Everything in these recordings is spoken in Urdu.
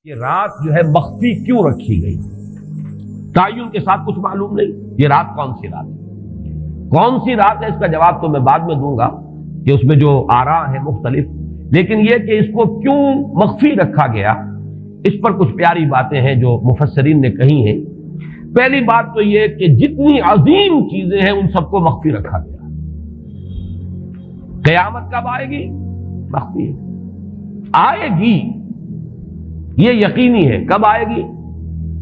یہ رات جو ہے مخفی کیوں رکھی گئی؟ تعین کے ساتھ کچھ معلوم نہیں یہ رات کون سی رات ہے، کون سی رات ہے، اس کا جواب تو میں بعد میں دوں گا کہ اس میں جو آراء ہیں مختلف، لیکن یہ کہ اس کو کیوں مخفی رکھا گیا اس پر کچھ پیاری باتیں ہیں جو مفسرین نے کہی ہیں۔ پہلی بات تو یہ کہ جتنی عظیم چیزیں ہیں ان سب کو مخفی رکھا گیا۔ قیامت کب آئے گی؟ مخفی آئے گی، یہ یقینی ہے۔ کب آئے گی؟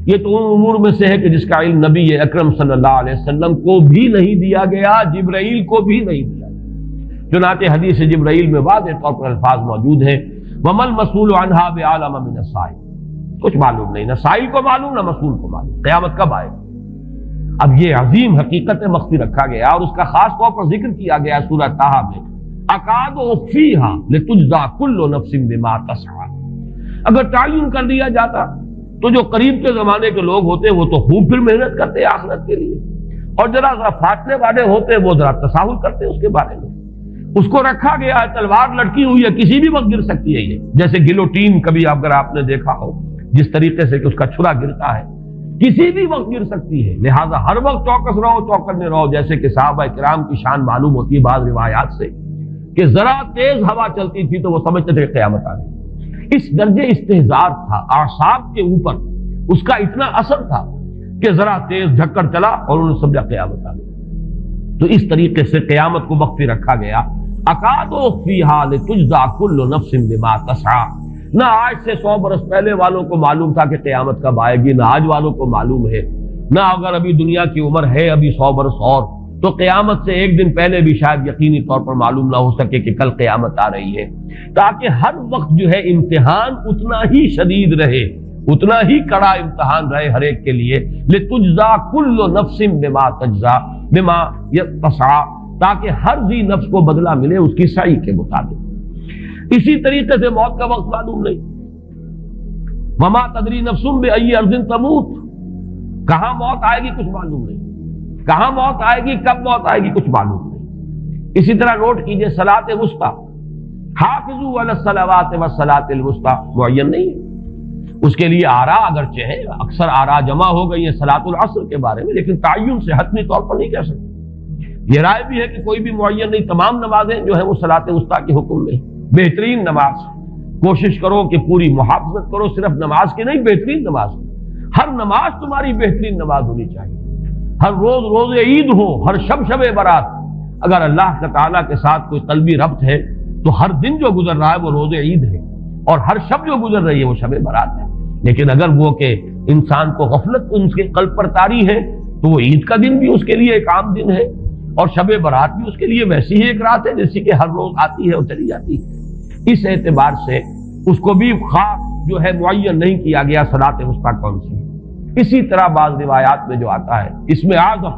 یہ تو ان امور میں سے ہے کہ جس کا علم نبی اکرم صلی اللہ علیہ وسلم کو بھی نہیں دیا گیا، جبرائیل کو بھی نہیں دیا گیا۔ چنانچہ حدیث جبرائیل میں واضح طور پر الفاظ موجود ہیں، وَمَا الْمَسْئُولُ عَنْهَا بِأَعْلَمَ مِنَ السَّائِلِ۔ کچھ معلوم نہیں، نہ سائل کو معلوم نہ مسئول کو معلوم قیامت کب آئے گی۔ اب یہ عظیم حقیقت مخفی رکھا گیا اور اس کا خاص طور پر ذکر کیا گیا سورہ طٰہٰ میں، اَكَادُ أُخْفِيهَا لِتُجْزَىٰ كُلُّ نَفْسٍ بِمَا تَسْعَىٰ۔ اگر تعین کر دیا جاتا تو جو قریب کے زمانے کے لوگ ہوتے وہ تو خوب پھر محنت کرتے آخرت کے لیے، اور ذرا فاصلے والے ہوتے وہ ذرا تساہل کرتے اس کے بارے میں۔ اس کو رکھا گیا ہے، تلوار لٹکی ہوئی ہے، کسی بھی وقت گر سکتی ہے، یہ جیسے گلوٹین کبھی اگر آپ نے دیکھا ہو جس طریقے سے کہ اس کا چھرا گرتا ہے، کسی بھی وقت گر سکتی ہے، لہذا ہر وقت چوکس رہو، چوکنے رہو، جیسے کہ صحابہ کرام کی شان معلوم ہوتی ہے بعض روایات سے کہ ذرا تیز ہوا چلتی تھی تو وہ سمجھتے تھے کہ قیامت آ گئی۔ اس درجے استحضار تھا اعصاب کے اوپر، اس کا اتنا اثر تھا کہ ذرا تیز جھکڑ چلا اور انہوں نے سمجھا قیامت آ گئی۔ تو اس طریقے سے قیامت کو مخفی رکھا گیا۔ اکاد اخفیھا لتجزا کل نفس بما تسعی۔ نہ آج سے 100 برس پہلے والوں کو معلوم تھا کہ قیامت کب آئے گی، نہ آج والوں کو معلوم ہے، نہ اگر ابھی دنیا کی عمر ہے ابھی 100 برس اور تو قیامت سے ایک دن پہلے بھی شاید یقینی طور پر معلوم نہ ہو سکے کہ کل قیامت آ رہی ہے، تاکہ ہر وقت جو ہے امتحان اتنا ہی شدید رہے، اتنا ہی کڑا امتحان رہے ہر ایک کے لیے۔ لتجزا کل نفس بما تجزا بما تسعی، تاکہ ہر ذی نفس کو بدلہ ملے اس کی سعی کے مطابق۔ اسی طریقے سے موت کا وقت معلوم نہیں، وما تدری نفس بأی ارض تموت، کہاں موت آئے گی کچھ معلوم نہیں، کہاں موت آئے گی، کب موت آئے گی کچھ معلوم نہیں۔ اسی طرح نوٹ کیجئے صلاۃ وسطیٰ، حافظوا علی الصلوات والصلاۃ الوسطیٰ معین نہیں ہے، اس کے لیے آراء اگرچہ ہے، اکثر آراء جمع ہو گئی ہیں صلاۃ العصر کے بارے میں، لیکن تعین سے حتمی طور پر نہیں کہہ سکتے۔ یہ رائے بھی ہے کہ کوئی بھی معین نہیں، تمام نمازیں جو ہیں وہ صلاۃ وسطیٰ کے حکم میں۔ بہترین نماز کوشش کرو کہ پوری محافظت کرو، صرف نماز کی نہیں، بہترین نماز، ہر نماز تمہاری بہترین نماز ہونی چاہیے، ہر روز روز عید ہو، ہر شب شب برات۔ اگر اللہ تعالیٰ کے ساتھ کوئی قلبی ربط ہے تو ہر دن جو گزر رہا ہے وہ روز عید ہے، اور ہر شب جو گزر رہی ہے وہ شب برات ہے۔ لیکن اگر وہ کہ انسان کو غفلت ان کے قلب پر طاری ہے تو وہ عید کا دن بھی اس کے لیے ایک عام دن ہے، اور شب برات بھی اس کے لیے ویسی ہی ایک رات ہے جیسی کہ ہر روز آتی ہے اور چلی جاتی ہے۔ اس اعتبار سے اس کو بھی خاص جو ہے معین نہیں کیا گیا صلاۃ وسطیٰ کون سی ہے۔ اسی طرح بعض روایات میں جو آتا ہے اس میں اعظم،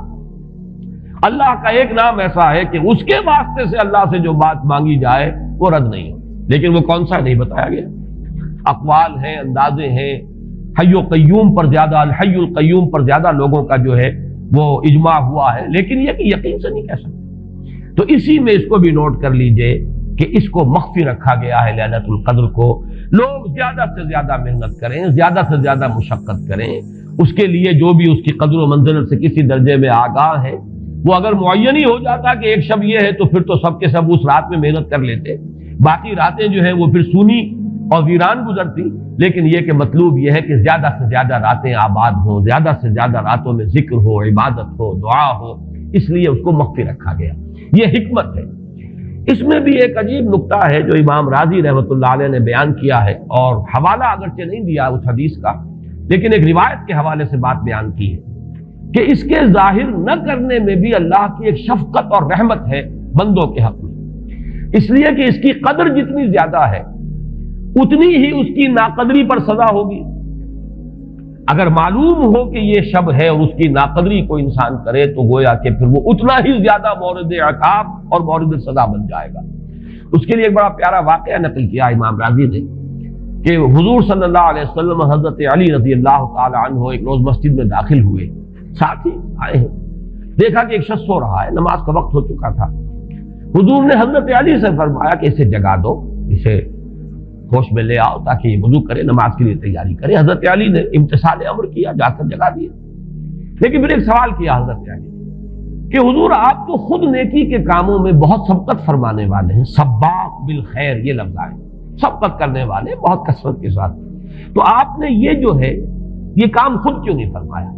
اللہ کا ایک نام ایسا ہے کہ اس کے واسطے سے اللہ سے جو بات مانگی جائے وہ رد نہیں ہو، لیکن وہ کون سا نہیں بتایا گیا۔ اقوال ہیں، اندازے ہیں، حی و قیوم پر زیادہ، الحی القیوم پر زیادہ لوگوں کا جو ہے وہ اجماع ہوا ہے، لیکن یہ کہ یقین سے نہیں کہہ سکتے۔ تو اسی میں اس کو بھی نوٹ کر لیجئے کہ اس کو مخفی رکھا گیا ہے لیلۃ القدر کو۔ لوگ زیادہ سے زیادہ محنت کریں، زیادہ سے زیادہ مشقت کریں، اس کے لیے جو بھی اس کی قدر و منزلت سے کسی درجے میں آگاہ ہے، وہ اگر معین ہی ہو جاتا کہ ایک شب یہ ہے تو پھر تو سب کے سب اس رات میں محنت کر لیتے، باقی راتیں جو ہیں وہ پھر سونی اور ویران گزرتی۔ لیکن یہ کہ مطلوب یہ ہے کہ زیادہ سے زیادہ راتیں آباد ہوں، زیادہ سے زیادہ راتوں میں ذکر ہو، عبادت ہو، دعا ہو، اس لیے اس کو مخفی رکھا گیا۔ یہ حکمت ہے۔ اس میں بھی ایک عجیب نکتہ ہے جو امام راضی رحمۃ اللہ علیہ نے بیان کیا ہے، اور حوالہ اگرچہ نہیں دیا اس حدیث کا، لیکن ایک روایت کے حوالے سے بات بیان کی ہے کہ اس کے ظاہر نہ کرنے میں بھی اللہ کی ایک شفقت اور رحمت ہے بندوں کے حق میں، اس لیے کہ اس کی قدر جتنی زیادہ ہے اتنی ہی اس کی ناقدری پر سزا ہوگی۔ اگر معلوم ہو کہ یہ شب ہے اور اس کی ناقدری کو انسان کرے تو گویا کہ پھر وہ اتنا ہی زیادہ مورد عقاب اور مورد سزا بن جائے گا۔ اس کے لیے ایک بڑا پیارا واقعہ نقل کیا امام راضی نے کہ حضور صلی اللہ علیہ وسلم حضرت علی رضی اللہ تعالی عنہ ایک روز مسجد میں داخل ہوئے، ساتھ ہی آئے ہیں، دیکھا کہ ایک شخص سو رہا ہے، نماز کا وقت ہو چکا تھا۔ حضور نے حضرت علی سے فرمایا کہ اسے جگا دو، اسے ہوش میں لے آؤ تاکہ یہ وضو کرے، نماز کے لیے تیاری کرے۔ حضرت علی نے امتثال امر کیا، جا کر جگا دیا۔ لیکن پھر ایک سوال کیا حضرت علی کہ حضور آپ تو خود نیکی کے کاموں میں بہت سبقت فرمانے والے ہیں، سباق بالخیر یہ لفظ آئے، سبقت کرنے والے بہت کثرت کے ساتھ، تو آپ نے یہ جو ہے یہ کام خود کیوں نہیں فرمایا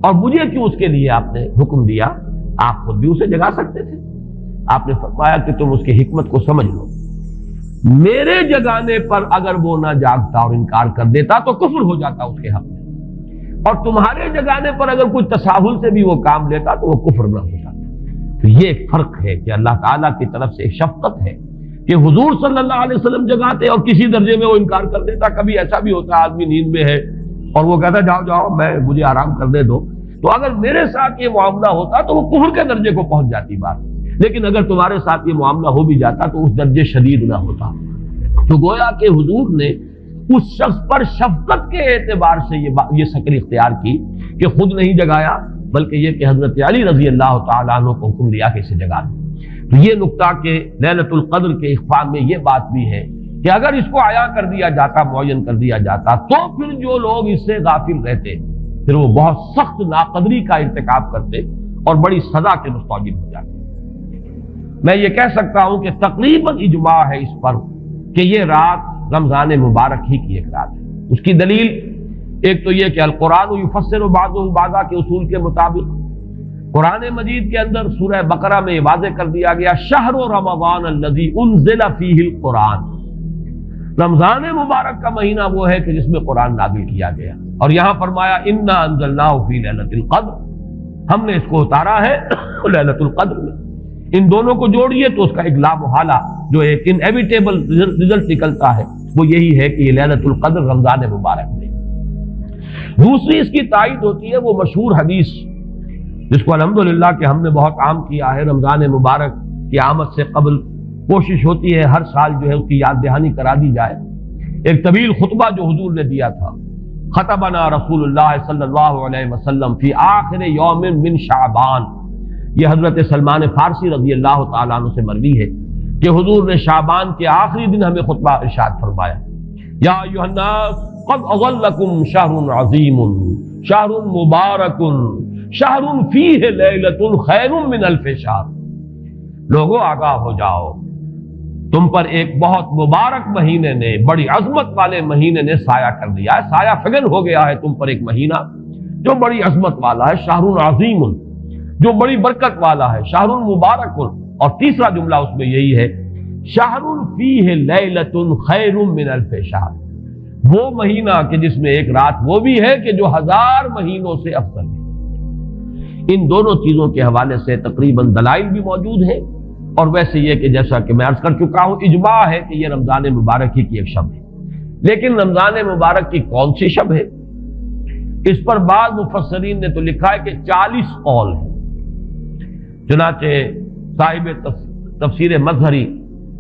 اور مجھے کیوں اس کے لیے آپ نے حکم دیا؟ آپ خود بھی اسے جگا سکتے تھے۔ آپ نے فرمایا کہ تم اس کی حکمت کو سمجھ لو، میرے جگانے پر اگر وہ نہ جاگتا اور انکار کر دیتا تو کفر ہو جاتا اس کے حق میں، اور تمہارے جگانے پر اگر کوئی تساہل سے بھی وہ کام لیتا تو وہ کفر نہ ہوتا۔ تو یہ ایک فرق ہے کہ اللہ تعالیٰ کی طرف سے ایک شفقت ہے کہ حضور صلی اللہ علیہ وسلم جگاتے اور کسی درجے میں وہ انکار کر دیتا۔ کبھی ایسا بھی ہوتا آدمی نیند میں ہے اور وہ کہتا جاؤ جاؤ مجھے آرام کرنے دو، تو اگر میرے ساتھ یہ معاملہ ہوتا تو وہ کفر کے درجے کو پہنچ جاتی بات، لیکن اگر تمہارے ساتھ یہ معاملہ ہو بھی جاتا تو اس درجے شدید نہ ہوتا۔ تو گویا کہ حضور نے اس شخص پر شفقت کے اعتبار سے یہ شکل اختیار کی کہ خود نہیں جگایا، بلکہ یہ کہ حضرت علی رضی اللہ تعالیٰ عنہ کو حکم دیا کہ اسے جگا دو۔ تو یہ نقطہ کہ لیلۃ القدر کے اخفاء میں یہ بات بھی ہے کہ اگر اس کو عیاں کر دیا جاتا، معین کر دیا جاتا، تو پھر جو لوگ اس سے غافل رہتے پھر وہ بہت سخت ناقدری کا ارتکاب کرتے اور بڑی سزا کے مستوجب ہو جاتے۔ میں یہ کہہ سکتا ہوں کہ تقریباً اجماع ہے اس پر کہ یہ رات رمضان مبارک ہی کی ایک رات ہے۔ اس کی دلیل ایک تو یہ کہ القرآن یفسر بعضہ بعضا کے اصول کے مطابق قرآن مجید کے اندر سورہ بقرہ میں یہ واضح کر دیا گیا شہر رمضان الذی انزل فیہ القرآن، رمضان مبارک کا مہینہ وہ ہے کہ جس میں قرآن نازل کیا گیا، اور یہاں فرمایا انا انزلناہ فی لیلۃ القدر، ہم نے اس کو اتارا ہے لیلۃ القدر میں۔ ان دونوں کو جوڑیے تو اس کا ایک لا محالہ جو ایک انیویٹیبل رزلٹ نکلتا ہے وہ یہی ہے کہ یہ لیلۃ القدر رمضان مبارک میں۔ دوسری اس کی تائید ہوتی ہے وہ مشہور حدیث جس کو الحمدللہ کہ ہم نے بہت عام کیا ہے، رمضان مبارک کی آمد سے قبل کوشش ہوتی ہے ہر سال جو ہے اس کی یاد دہانی کرا دی جائے۔ ایک طویل خطبہ جو حضور نے دیا تھا، خطبنا رسول اللہ صلی اللہ علیہ وسلم فی آخر یوم من شعبان، یہ حضرت سلمان فارسی رضی اللہ تعالیٰ عنہ سے مروی ہے کہ حضور نے شعبان کے آخری دن ہمیں خطبہ ارشاد فرمایا، یا ایھا الناس قد اظلکم شہر عظیم شہر مبارک شہر فیہ لیلۃ خیر من الف شہر، لوگوں آگاہ ہو جاؤ، تم پر ایک بہت مبارک مہینے نے، بڑی عظمت والے مہینے نے سایہ کر دیا ہے، سایہ فگن ہو گیا ہے تم پر ایک مہینہ جو بڑی عظمت والا ہے، شہر عظیم جو بڑی برکت والا ہے، شہر مبارک، اور تیسرا جملہ اس میں یہی ہے شہر فیہ لیلۃ خیر من الف شہر، وہ مہینہ کہ جس میں ایک رات وہ بھی ہے کہ جو 1000 مہینوں سے افضل ہے۔ ان دونوں چیزوں کے حوالے سے تقریباً دلائل بھی موجود ہیں، اور ویسے یہ کہ جیسا کہ میں عرض کر چکا ہوں اجماع ہے کہ یہ رمضان مبارک ہی کی ایک شب ہے۔ لیکن رمضان مبارک کی کون سی شب ہے؟ اس پر بعض مفسرین نے تو لکھا ہے کہ 40 قول ہیں۔ چنانچہ صاحب تفسیر مظہری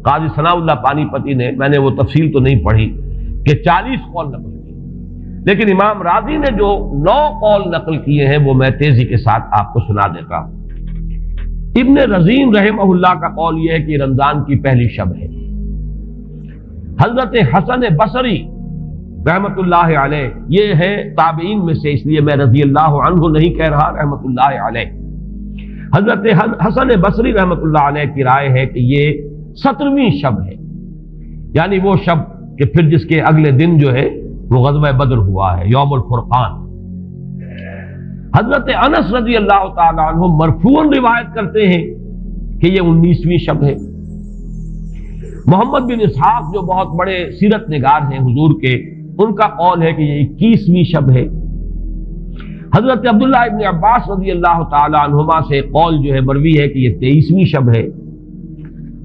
قاضی ثناء اللہ پانی پتی نے، میں نے وہ تفصیل تو نہیں پڑھی، کہ 40 قول نقل کیے، لیکن امام راضی نے جو 9 قول نقل کیے ہیں وہ میں تیزی کے ساتھ آپ کو سنا دیتا ہوں۔ ابن رزین رحمہ اللہ کا قول یہ ہے کہ رمضان کی پہلی شب ہے۔ حضرت حسن بصری رحمت اللہ علیہ یہ ہے تابعین میں سے، اس لیے میں رضی اللہ عنہ نہیں کہہ رہا، رحمت اللہ علیہ، حضرت حسن بصری رحمت اللہ علیہ کی رائے ہے کہ یہ 17ویں شب ہے، یعنی وہ شب کہ پھر جس کے اگلے دن جو ہے وہ غزوہ بدر ہوا ہے، یوم الفرقان۔ حضرت انس رضی اللہ تعالی عنہ مرفوعاً روایت کرتے ہیں کہ یہ 19ویں شب ہے۔ محمد بن اسحاق جو بہت بڑے سیرت نگار ہیں حضور کے، ان کا قول ہے کہ یہ 21ویں شب ہے۔ حضرت عبداللہ ابن عباس رضی اللہ تعالی عنہما سے قول جو ہے مروی ہے کہ یہ 23ویں شب ہے۔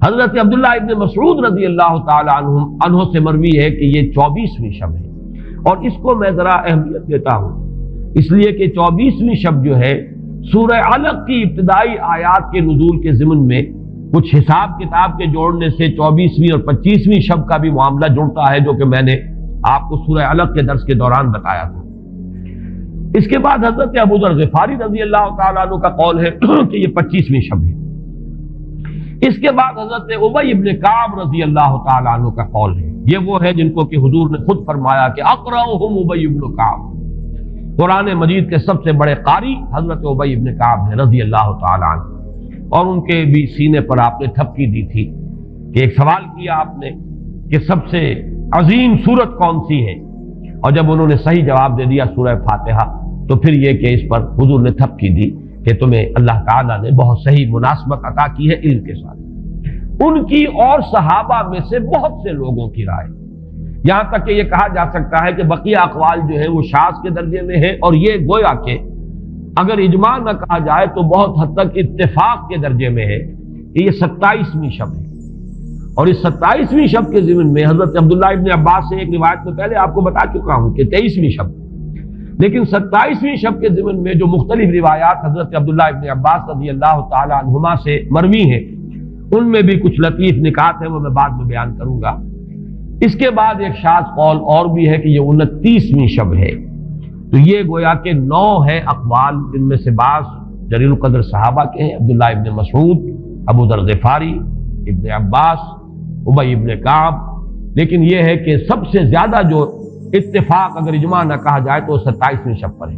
حضرت عبداللہ ابن مسعود رضی اللہ تعالی عنہ سے مروی ہے کہ یہ 24ویں شب ہے، اور اس کو میں ذرا اہمیت دیتا ہوں اس لیے کہ 24ویں شب جو ہے سورہ علق کی ابتدائی آیات کے نزول کے ضمن میں کچھ حساب کتاب کے جوڑنے سے 24ویں اور 25ویں شب کا بھی معاملہ جڑتا ہے، جو کہ میں نے آپ کو سورہ علق کے درس کے دوران بتایا تھا۔ اس کے بعد حضرت ابو ذر غفاری رضی اللہ تعالیٰ عنہ کا قول ہے کہ یہ 25ویں شب ہے۔ اس کے بعد حضرت ابی ابن کعب رضی اللہ تعالیٰ عنہ کا قول ہے یہ وہ ہے جن کو کہ حضور نے خود فرمایا کہ اقرأہم ابی بن کعب، قرآن مجید کے سب سے بڑے قاری حضرت ابی بن کعب ہیں رضی اللہ تعالی عنہ، اور ان کے بھی سینے پر آپ نے تھپکی دی تھی کہ ایک سوال کیا آپ نے کہ سب سے عظیم سورت کون سی ہے، اور جب انہوں نے صحیح جواب دے دیا سورہ فاتحہ، تو پھر یہ کہ اس پر حضور نے تھپکی دی کہ تمہیں اللہ تعالیٰ نے بہت صحیح مناسبت عطا کی ہے علم کے ساتھ۔ ان کی اور صحابہ میں سے بہت سے لوگوں کی رائے، یہاں تک کہ یہ کہا جا سکتا ہے کہ بقیہ اقوال جو ہیں وہ شاذ کے درجے میں ہے، اور یہ گویا کہ اگر اجماع نہ کہا جائے تو بہت حد تک اتفاق کے درجے میں ہے کہ یہ 27ویں شب ہے، اور اس 27ویں شب کے ضمن میں حضرت عبداللہ ابن عباس سے ایک روایت میں پہلے آپ کو بتا چکا ہوں کہ 23ویں شب، لیکن 27ویں شب کے ضمن میں جو مختلف روایات حضرت عبداللہ ابن عباس رضی اللہ تعالی عنہما سے مروی ہیں، ان میں بھی کچھ لطیف نکات ہیں، وہ میں بعد میں بیان کروں گا۔ اس کے بعد ایک شاذ قول اور بھی ہے کہ یہ 29ویں شب ہے، تو یہ گویا کہ 9 ہے اقوال، جن میں سے بعض جلیل القدر صحابہ کے ہیں، عبداللہ ابن مسعود، ابو ذر غفاری، ابن عباس، ابی ابن کعب، لیکن یہ ہے کہ سب سے زیادہ جو اتفاق اگر اجماع نہ کہا جائے تو 27ویں شب پر ہے۔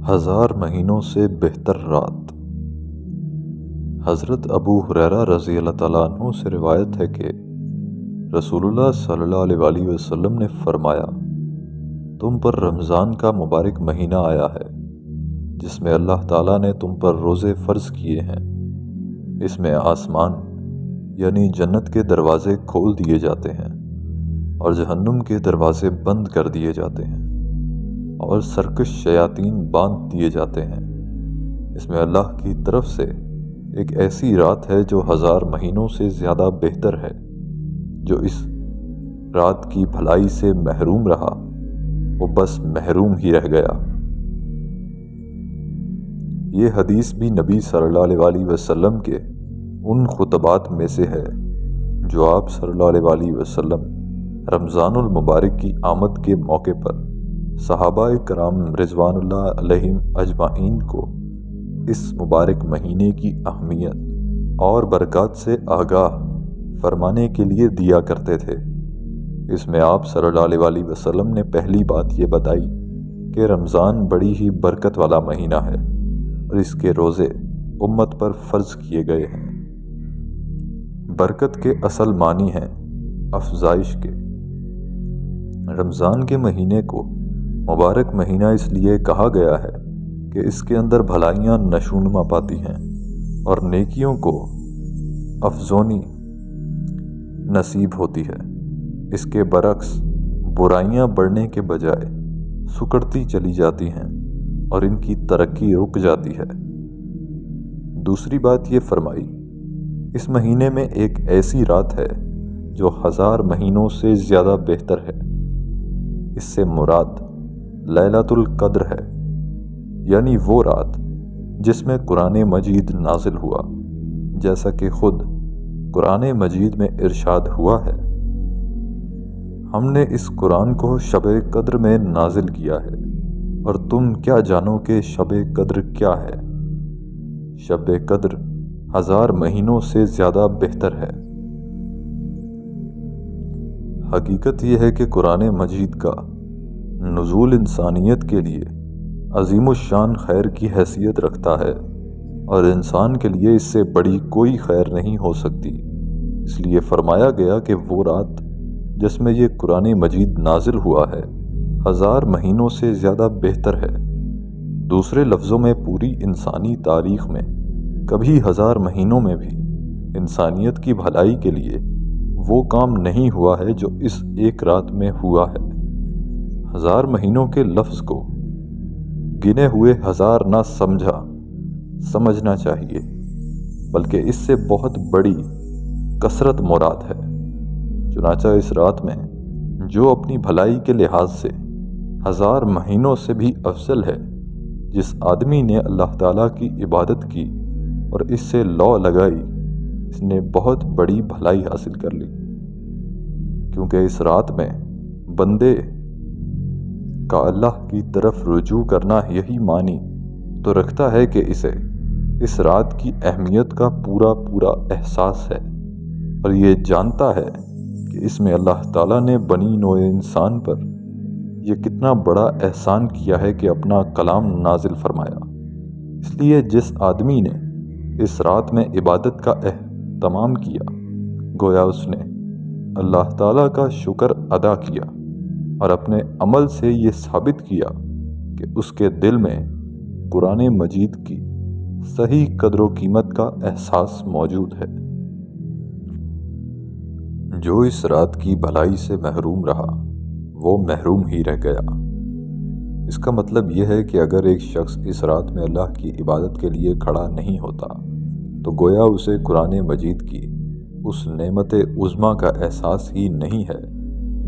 1000 مہینوں سے بہتر رات۔ حضرت ابو ہریرہ رضی اللہ تعالیٰ عنہ سے روایت ہے کہ رسول اللہ صلی اللہ علیہ وآلہ وسلم نے فرمایا، تم پر رمضان کا مبارک مہینہ آیا ہے جس میں اللہ تعالیٰ نے تم پر روزے فرض کیے ہیں۔ اس میں آسمان یعنی جنت کے دروازے کھول دیے جاتے ہیں اور جہنم کے دروازے بند کر دیے جاتے ہیں اور سرکش شیاطین باندھ دیے جاتے ہیں۔ اس میں اللہ کی طرف سے ایک ایسی رات ہے جو 1000 مہینوں سے زیادہ بہتر ہے۔ جو اس رات کی بھلائی سے محروم رہا وہ بس محروم ہی رہ گیا۔ یہ حدیث بھی نبی صلی اللہ علیہ وآلہ وسلم کے ان خطبات میں سے ہے جو آپ صلی اللہ علیہ وآلہ وسلم رمضان المبارک کی آمد کے موقع پر صحابہ کرام رضوان اللہ علیہم اجمعین کو اس مبارک مہینے کی اہمیت اور برکات سے آگاہ فرمانے کے لیے دیا کرتے تھے۔ اس میں آپ صلی اللہ علیہ وآلہ وسلم نے پہلی بات یہ بتائی کہ رمضان بڑی ہی برکت والا مہینہ ہے اور اس کے روزے امت پر فرض کیے گئے ہیں۔ برکت کے اصل معنی ہیں افزائش کے۔ رمضان کے مہینے کو مبارک مہینہ اس لیے کہا گیا ہے کہ اس کے اندر بھلائیاں نشونما پاتی ہیں اور نیکیوں کو افزونی نصیب ہوتی ہے۔ اس کے برعکس برائیاں بڑھنے کے بجائے سکڑتی چلی جاتی ہیں اور ان کی ترقی رک جاتی ہے۔ دوسری بات یہ فرمائی، اس مہینے میں ایک ایسی رات ہے جو 1000 مہینوں سے زیادہ بہتر ہے۔ اس سے مراد لیلۃ القدر ہے، یعنی وہ رات جس میں قرآن مجید نازل ہوا، جیسا کہ خود قرآن مجید میں ارشاد ہوا ہے، ہم نے اس قرآن کو شب قدر میں نازل کیا ہے اور تم کیا جانو کہ شب قدر کیا ہے؟ شب قدر 1000 مہینوں سے زیادہ بہتر ہے۔ حقیقت یہ ہے کہ قرآن مجید کا نزول انسانیت کے لیے عظیم الشان خیر کی حیثیت رکھتا ہے اور انسان کے لیے اس سے بڑی کوئی خیر نہیں ہو سکتی۔ اس لیے فرمایا گیا کہ وہ رات جس میں یہ قرآن مجید نازل ہوا ہے 1000 مہینوں سے زیادہ بہتر ہے۔ دوسرے لفظوں میں پوری انسانی تاریخ میں کبھی 1000 مہینوں میں بھی انسانیت کی بھلائی کے لیے وہ کام نہیں ہوا ہے جو اس ایک رات میں ہوا ہے۔ 1000 مہینوں کے لفظ کو گنے ہوئے 1000 نہ سمجھنا چاہیے، بلکہ اس سے بہت بڑی کثرت مراد ہے۔ چنانچہ اس رات میں جو اپنی بھلائی کے لحاظ سے 1000 مہینوں سے بھی افضل ہے، جس آدمی نے اللہ تعالیٰ کی عبادت کی اور اس سے لو لگائی، اس نے بہت بڑی بھلائی حاصل کر لی، کیونکہ اس رات میں بندے کا اللہ کی طرف رجوع کرنا یہی معنی تو رکھتا ہے کہ اسے اس رات کی اہمیت کا پورا احساس ہے۔ اور یہ جانتا ہے کہ اس میں اللہ تعالیٰ نے بنی نوع انسان پر یہ کتنا بڑا احسان کیا ہے کہ اپنا کلام نازل فرمایا۔ اس لیے جس آدمی نے اس رات میں عبادت کا اہتمام کیا، گویا اس نے اللہ تعالیٰ کا شکر ادا کیا اور اپنے عمل سے یہ ثابت کیا کہ اس کے دل میں قرآن مجید کی صحیح قدر و قیمت کا احساس موجود ہے۔ جو اس رات کی بھلائی سے محروم رہا وہ محروم ہی رہ گیا۔ اس کا مطلب یہ ہے کہ اگر ایک شخص اس رات میں اللہ کی عبادت کے لیے کھڑا نہیں ہوتا تو گویا اسے قرآن مجید کی اس نعمت عظمیٰ کا احساس ہی نہیں ہے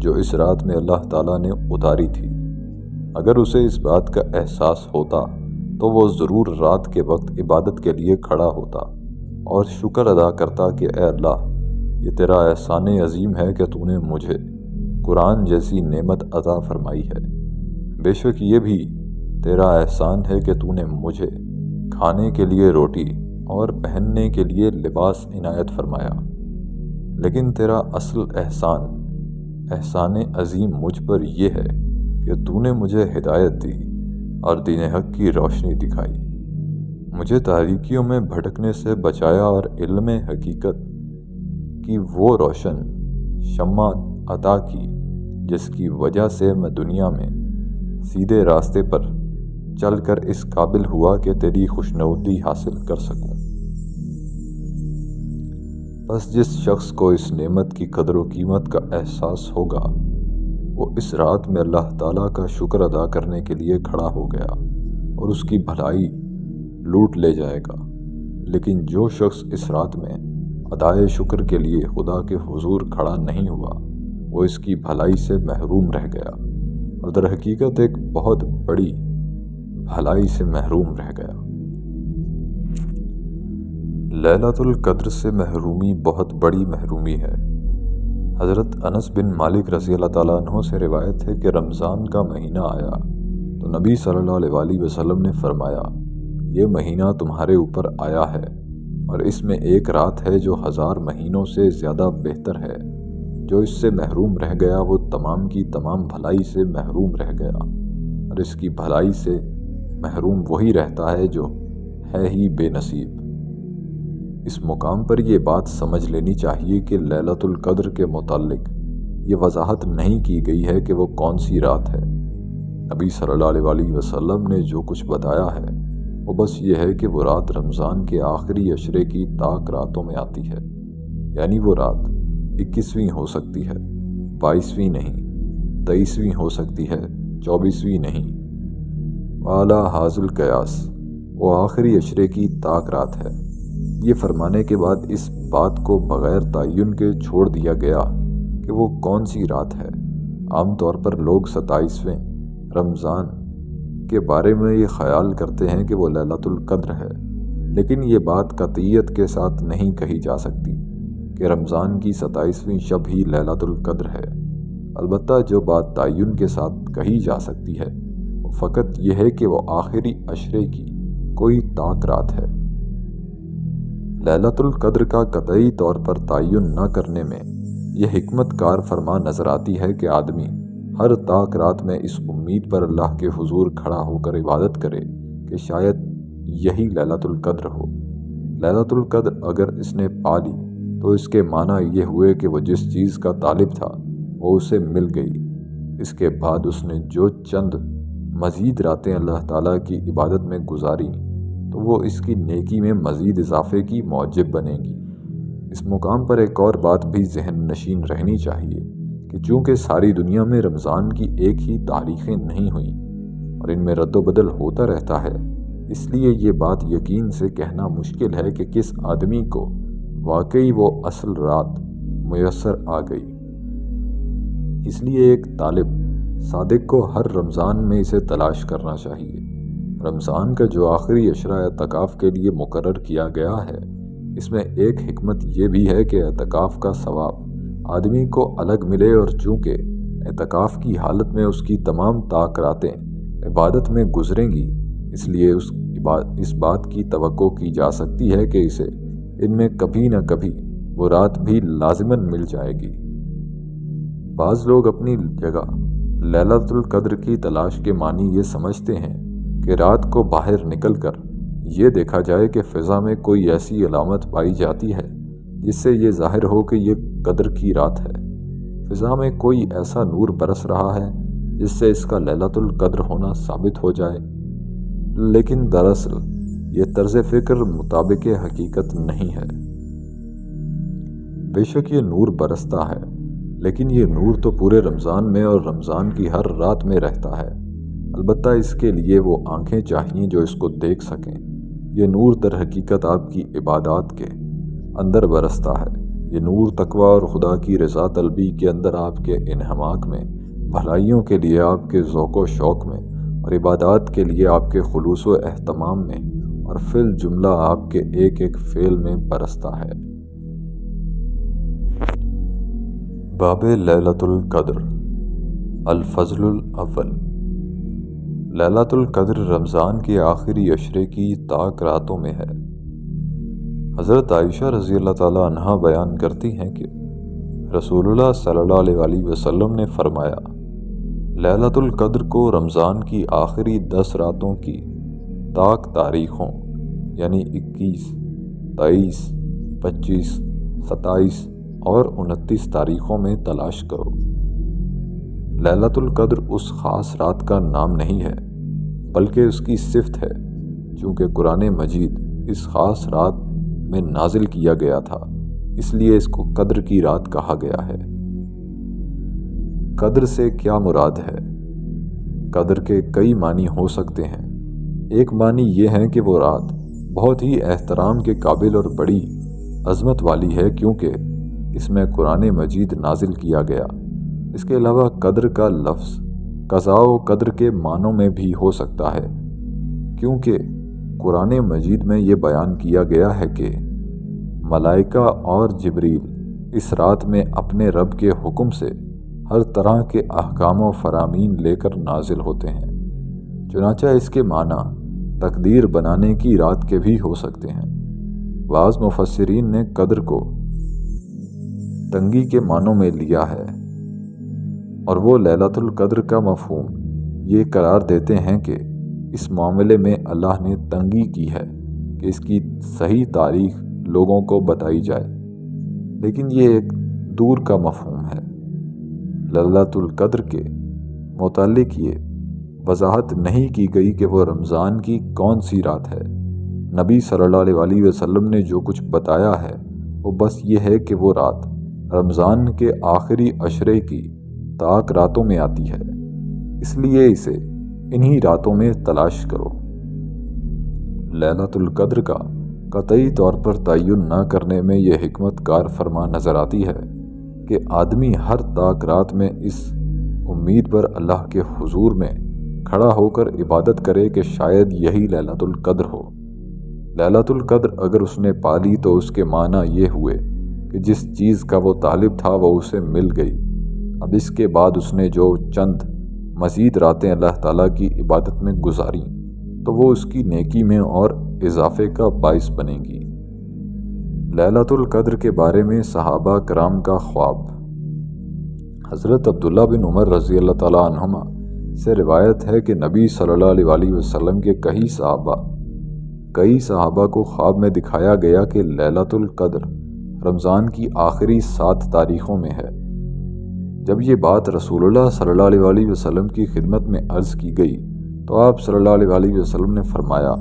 جو اس رات میں اللہ تعالیٰ نے اتاری تھی۔ اگر اسے اس بات کا احساس ہوتا تو وہ ضرور رات کے وقت عبادت کے لیے کھڑا ہوتا اور شکر ادا کرتا کہ اے اللہ، یہ تیرا احسان عظیم ہے کہ تو نے مجھے قرآن جیسی نعمت عطا فرمائی ہے۔ بے شک یہ بھی تیرا احسان ہے کہ تو نے مجھے کھانے کے لیے روٹی اور پہننے کے لیے لباس عنایت فرمایا، لیکن تیرا اصل احسان عظیم مجھ پر یہ ہے کہ تو نے مجھے ہدایت دی اور دین حق کی روشنی دکھائی، مجھے تاریکیوں میں بھٹکنے سے بچایا اور علم حقیقت کی وہ روشن شمع عطا کی جس کی وجہ سے میں دنیا میں سیدھے راستے پر چل کر اس قابل ہوا کہ تیری خوشنودی حاصل کر سکوں۔ بس جس شخص کو اس نعمت کی قدر و قیمت کا احساس ہوگا وہ اس رات میں اللہ تعالیٰ کا شکر ادا کرنے کے لیے کھڑا ہو گیا اور اس کی بھلائی لوٹ لے جائے گا۔ لیکن جو شخص اس رات میں ادائے شکر کے لیے خدا کے حضور کھڑا نہیں ہوا وہ اس کی بھلائی سے محروم رہ گیا اور در حقیقت ایک بہت بڑی بھلائی سے محروم رہ گیا۔ لیلۃ القدر سے محرومی بہت بڑی محرومی ہے۔ حضرت انس بن مالک رضی اللہ تعالیٰ عنہ سے روایت ہے کہ رمضان کا مہینہ آیا تو نبی صلی اللہ علیہ وسلم نے فرمایا، یہ مہینہ تمہارے اوپر آیا ہے اور اس میں ایک رات ہے جو 1000 مہینوں سے زیادہ بہتر ہے۔ جو اس سے محروم رہ گیا وہ تمام کی تمام بھلائی سے محروم رہ گیا، اور اس کی بھلائی سے محروم وہی رہتا ہے جو ہے ہی بے نصیب۔ اس مقام پر یہ بات سمجھ لینی چاہیے کہ لیلۃ القدر کے متعلق یہ وضاحت نہیں کی گئی ہے کہ وہ کون سی رات ہے۔ نبی صلی اللہ علیہ وسلم نے جو کچھ بتایا ہے وہ بس یہ ہے کہ وہ رات رمضان کے آخری عشرے کی طاق راتوں میں آتی ہے، یعنی وہ رات 21ویں ہو سکتی ہے، 22ویں نہیں، 23ویں ہو سکتی ہے، 24ویں نہیں۔ والا حاضل قیاس، وہ آخری عشرے کی طاق رات ہے۔ یہ فرمانے کے بعد اس بات کو بغیر تعین کے چھوڑ دیا گیا کہ وہ کون سی رات ہے۔ عام طور پر لوگ 27ویں رمضان کے بارے میں یہ خیال کرتے ہیں کہ وہ لیلۃ القدر ہے، لیکن یہ بات قطعیت کے ساتھ نہیں کہی جا سکتی کہ رمضان کی 27ویں شب ہی لیلۃ القدر ہے۔ البتہ جو بات تعین کے ساتھ کہی جا سکتی ہے وہ فقط یہ ہے کہ وہ آخری عشرے کی کوئی طاق رات ہے۔ لیلۃ القدر کا قطعی طور پر تعین نہ کرنے میں یہ حکمت کار فرما نظر آتی ہے کہ آدمی ہر طاق رات میں اس امید پر اللہ کے حضور کھڑا ہو کر عبادت کرے کہ شاید یہی لیلۃ القدر ہو۔ لیلۃ القدر اگر اس نے پا لی تو اس کے معنی یہ ہوئے کہ وہ جس چیز کا طالب تھا وہ اسے مل گئی۔ اس کے بعد اس نے جو چند مزید راتیں اللہ تعالیٰ کی عبادت میں گزاری تو وہ اس کی نیکی میں مزید اضافے کی موجب بنے گی۔ اس مقام پر ایک اور بات بھی ذہن نشین رہنی چاہیے کہ چونکہ ساری دنیا میں رمضان کی ایک ہی تاریخیں نہیں ہوئیں اور ان میں رد و بدل ہوتا رہتا ہے، اس لیے یہ بات یقین سے کہنا مشکل ہے کہ کس آدمی کو واقعی وہ اصل رات میسر آ گئی۔ اس لیے ایک طالب صادق کو ہر رمضان میں اسے تلاش کرنا چاہیے۔ رمضان کا جو آخری عشرہ اعتکاف کے لیے مقرر کیا گیا ہے، اس میں ایک حکمت یہ بھی ہے کہ اعتکاف کا ثواب آدمی کو الگ ملے، اور چونکہ اعتکاف کی حالت میں اس کی تمام طاق راتیں عبادت میں گزریں گی، اس لیے اس بات کی توقع کی جا سکتی ہے کہ اسے ان میں کبھی نہ کبھی وہ رات بھی لازماً مل جائے گی۔ بعض لوگ اپنی جگہ لیلۃ القدر کی تلاش کے معنی یہ سمجھتے ہیں کہ رات کو باہر نکل کر یہ دیکھا جائے کہ فضا میں کوئی ایسی علامت پائی جاتی ہے جس سے یہ ظاہر ہو کہ یہ قدر کی رات ہے، فضا میں کوئی ایسا نور برس رہا ہے جس سے اس کا لیلۃ القدر ہونا ثابت ہو جائے۔ لیکن دراصل یہ طرز فکر مطابق حقیقت نہیں ہے۔ بے شک یہ نور برستا ہے، لیکن یہ نور تو پورے رمضان میں اور رمضان کی ہر رات میں رہتا ہے۔ البتہ اس کے لیے وہ آنکھیں چاہیے جو اس کو دیکھ سکیں۔ یہ نور در حقیقت آپ کی عبادات کے اندر برستا ہے۔ یہ نور تقویٰ اور خدا کی رضا طلبی کے اندر آپ کے انہماک میں، بھلائیوں کے لیے آپ کے ذوق و شوق میں، اور عبادات کے لیے آپ کے خلوص و اہتمام میں، اور فی الجملہ آپ کے ایک ایک فعل میں برستا ہے۔ باب لیلۃ القدر الفضل الاول۔ لیلۃ القدر رمضان کے آخری عشرے کی طاق راتوں میں ہے۔ حضرت عائشہ رضی اللہ تعالیٰ عنہا بیان کرتی ہیں کہ رسول اللہ صلی اللہ علیہ وسلم نے فرمایا، لیلۃ القدر کو رمضان کی آخری 10 راتوں کی طاق تاریخوں یعنی 21، 23، 25، 27 اور 29 تاریخوں میں تلاش کرو۔ لیلۃ القدر اس خاص رات کا نام نہیں ہے بلکہ اس کی صفت ہے، چونکہ قرآن مجید اس خاص رات میں نازل کیا گیا تھا، اس لیے اس کو قدر کی رات کہا گیا ہے۔ قدر سے کیا مراد ہے؟ قدر کے کئی معنی ہو سکتے ہیں۔ ایک معنی یہ ہے کہ وہ رات بہت ہی احترام کے قابل اور بڑی عظمت والی ہے کیونکہ اس میں قرآن مجید نازل کیا گیا۔ اس کے علاوہ قدر کا لفظ قضاء و قدر کے معنوں میں بھی ہو سکتا ہے، کیونکہ قرآن مجید میں یہ بیان کیا گیا ہے کہ ملائکہ اور جبریل اس رات میں اپنے رب کے حکم سے ہر طرح کے احکام و فرامین لے کر نازل ہوتے ہیں۔ چنانچہ اس کے معنی تقدیر بنانے کی رات کے بھی ہو سکتے ہیں۔ بعض مفسرین نے قدر کو تنگی کے معنوں میں لیا ہے، اور وہ لیلۃ القدر کا مفہوم یہ قرار دیتے ہیں کہ اس معاملے میں اللہ نے تنگی کی ہے کہ اس کی صحیح تاریخ لوگوں کو بتائی جائے، لیکن یہ ایک دور کا مفہوم ہے۔ لیلۃ القدر کے متعلق یہ وضاحت نہیں کی گئی کہ وہ رمضان کی کون سی رات ہے۔ نبی صلی اللہ علیہ وسلم نے جو کچھ بتایا ہے وہ بس یہ ہے کہ وہ رات رمضان کے آخری عشرے کی طاق راتوں میں آتی ہے، اس لیے اسے انہی راتوں میں تلاش کرو۔ لیلۃ القدر کا قطعی طور پر تعین نہ کرنے میں یہ حکمت کار فرما نظر آتی ہے کہ آدمی ہر طاق رات میں اس امید پر اللہ کے حضور میں کھڑا ہو کر عبادت کرے کہ شاید یہی لیلۃ القدر ہو۔ لیلۃ القدر اگر اس نے پالی تو اس کے معنی یہ ہوئے کہ جس چیز کا وہ طالب تھا وہ اسے مل گئی۔ اب اس کے بعد اس نے جو چند مزید راتیں اللہ تعالیٰ کی عبادت میں گزاریں تو وہ اس کی نیکی میں اور اضافے کا باعث بنے گی۔ لیلۃ القدر کے بارے میں صحابہ کرام کا خواب۔ حضرت عبداللہ بن عمر رضی اللہ تعالیٰ عنہما سے روایت ہے کہ نبی صلی اللہ علیہ وسلم کے کئی صحابہ کو خواب میں دکھایا گیا کہ لیلۃ القدر رمضان کی آخری 7 تاریخوں میں ہے۔ جب یہ بات رسول اللہ صلی اللہ علیہ وسلم کی خدمت میں عرض کی گئی تو آپ صلی اللہ علیہ وسلم نے فرمایا،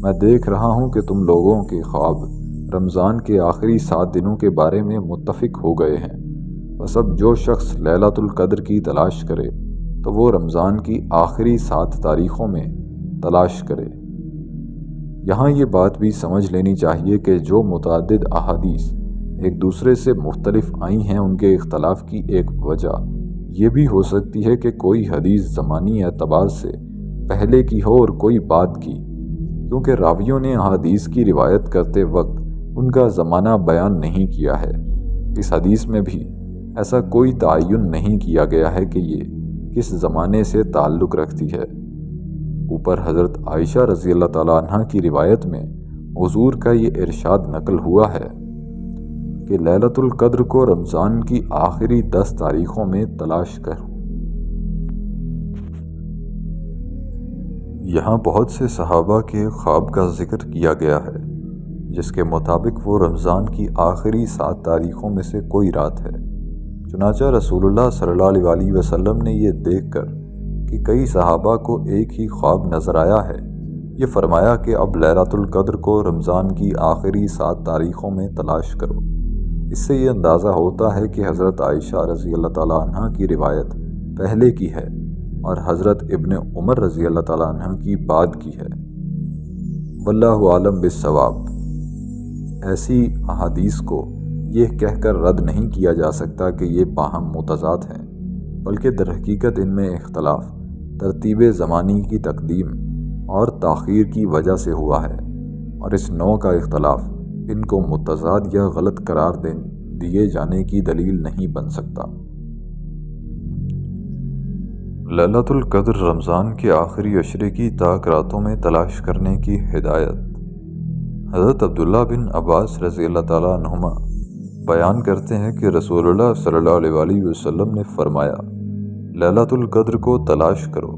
میں دیکھ رہا ہوں کہ تم لوگوں کے خواب رمضان کے آخری 7 دنوں کے بارے میں متفق ہو گئے ہیں، بس اب جو شخص لیلۃ القدر کی تلاش کرے تو وہ رمضان کی آخری 7 تاریخوں میں تلاش کرے۔ یہاں یہ بات بھی سمجھ لینی چاہیے کہ جو متعدد احادیث ایک دوسرے سے مختلف آئی ہیں ان کے اختلاف کی ایک وجہ یہ بھی ہو سکتی ہے کہ کوئی حدیث زمانی اعتبار سے پہلے کی ہو اور کوئی بعد کی، کیونکہ راویوں نے احادیث کی روایت کرتے وقت ان کا زمانہ بیان نہیں کیا ہے۔ اس حدیث میں بھی ایسا کوئی تعین نہیں کیا گیا ہے کہ یہ کس زمانے سے تعلق رکھتی ہے۔ اوپر حضرت عائشہ رضی اللہ تعالیٰ عنہ کی روایت میں حضور کا یہ ارشاد نقل ہوا ہے، کہ لیلۃ القدر کو رمضان کی آخری 10 تاریخوں میں تلاش کر۔ یہاں بہت سے صحابہ کے خواب کا ذکر کیا گیا ہے جس کے مطابق وہ رمضان کی آخری 7 تاریخوں میں سے کوئی رات ہے۔ چنانچہ رسول اللہ صلی اللہ علیہ وسلم نے یہ دیکھ کر کہ کئی صحابہ کو ایک ہی خواب نظر آیا ہے، یہ فرمایا کہ اب لیلۃ القدر کو رمضان کی آخری 7 تاریخوں میں تلاش کرو۔ اس سے یہ اندازہ ہوتا ہے کہ حضرت عائشہ رضی اللہ تعالیٰ عنہ کی روایت پہلے کی ہے اور حضرت ابن عمر رضی اللہ تعالیٰ عنہ کی بعد کی ہے۔ واللہ عالم بالصواب۔ ایسی احادیث کو یہ کہہ کر رد نہیں کیا جا سکتا کہ یہ باہم متضاد ہیں، بلکہ در حقیقت ان میں اختلاف ترتیب زمانی کی تقدیم اور تاخیر کی وجہ سے ہوا ہے، اور اس نوع کا اختلاف ان کو متضاد یا غلط قرار دیے جانے کی دلیل نہیں بن سکتا۔ لیلۃ القدر رمضان کے آخری عشرے کی طاق راتوں میں تلاش کرنے کی ہدایت۔ حضرت عبداللہ بن عباس رضی اللہ تعالیٰ عنہما بیان کرتے ہیں کہ رسول اللہ صلی اللہ علیہ وسلم نے فرمایا، لیلۃ القدر کو تلاش کرو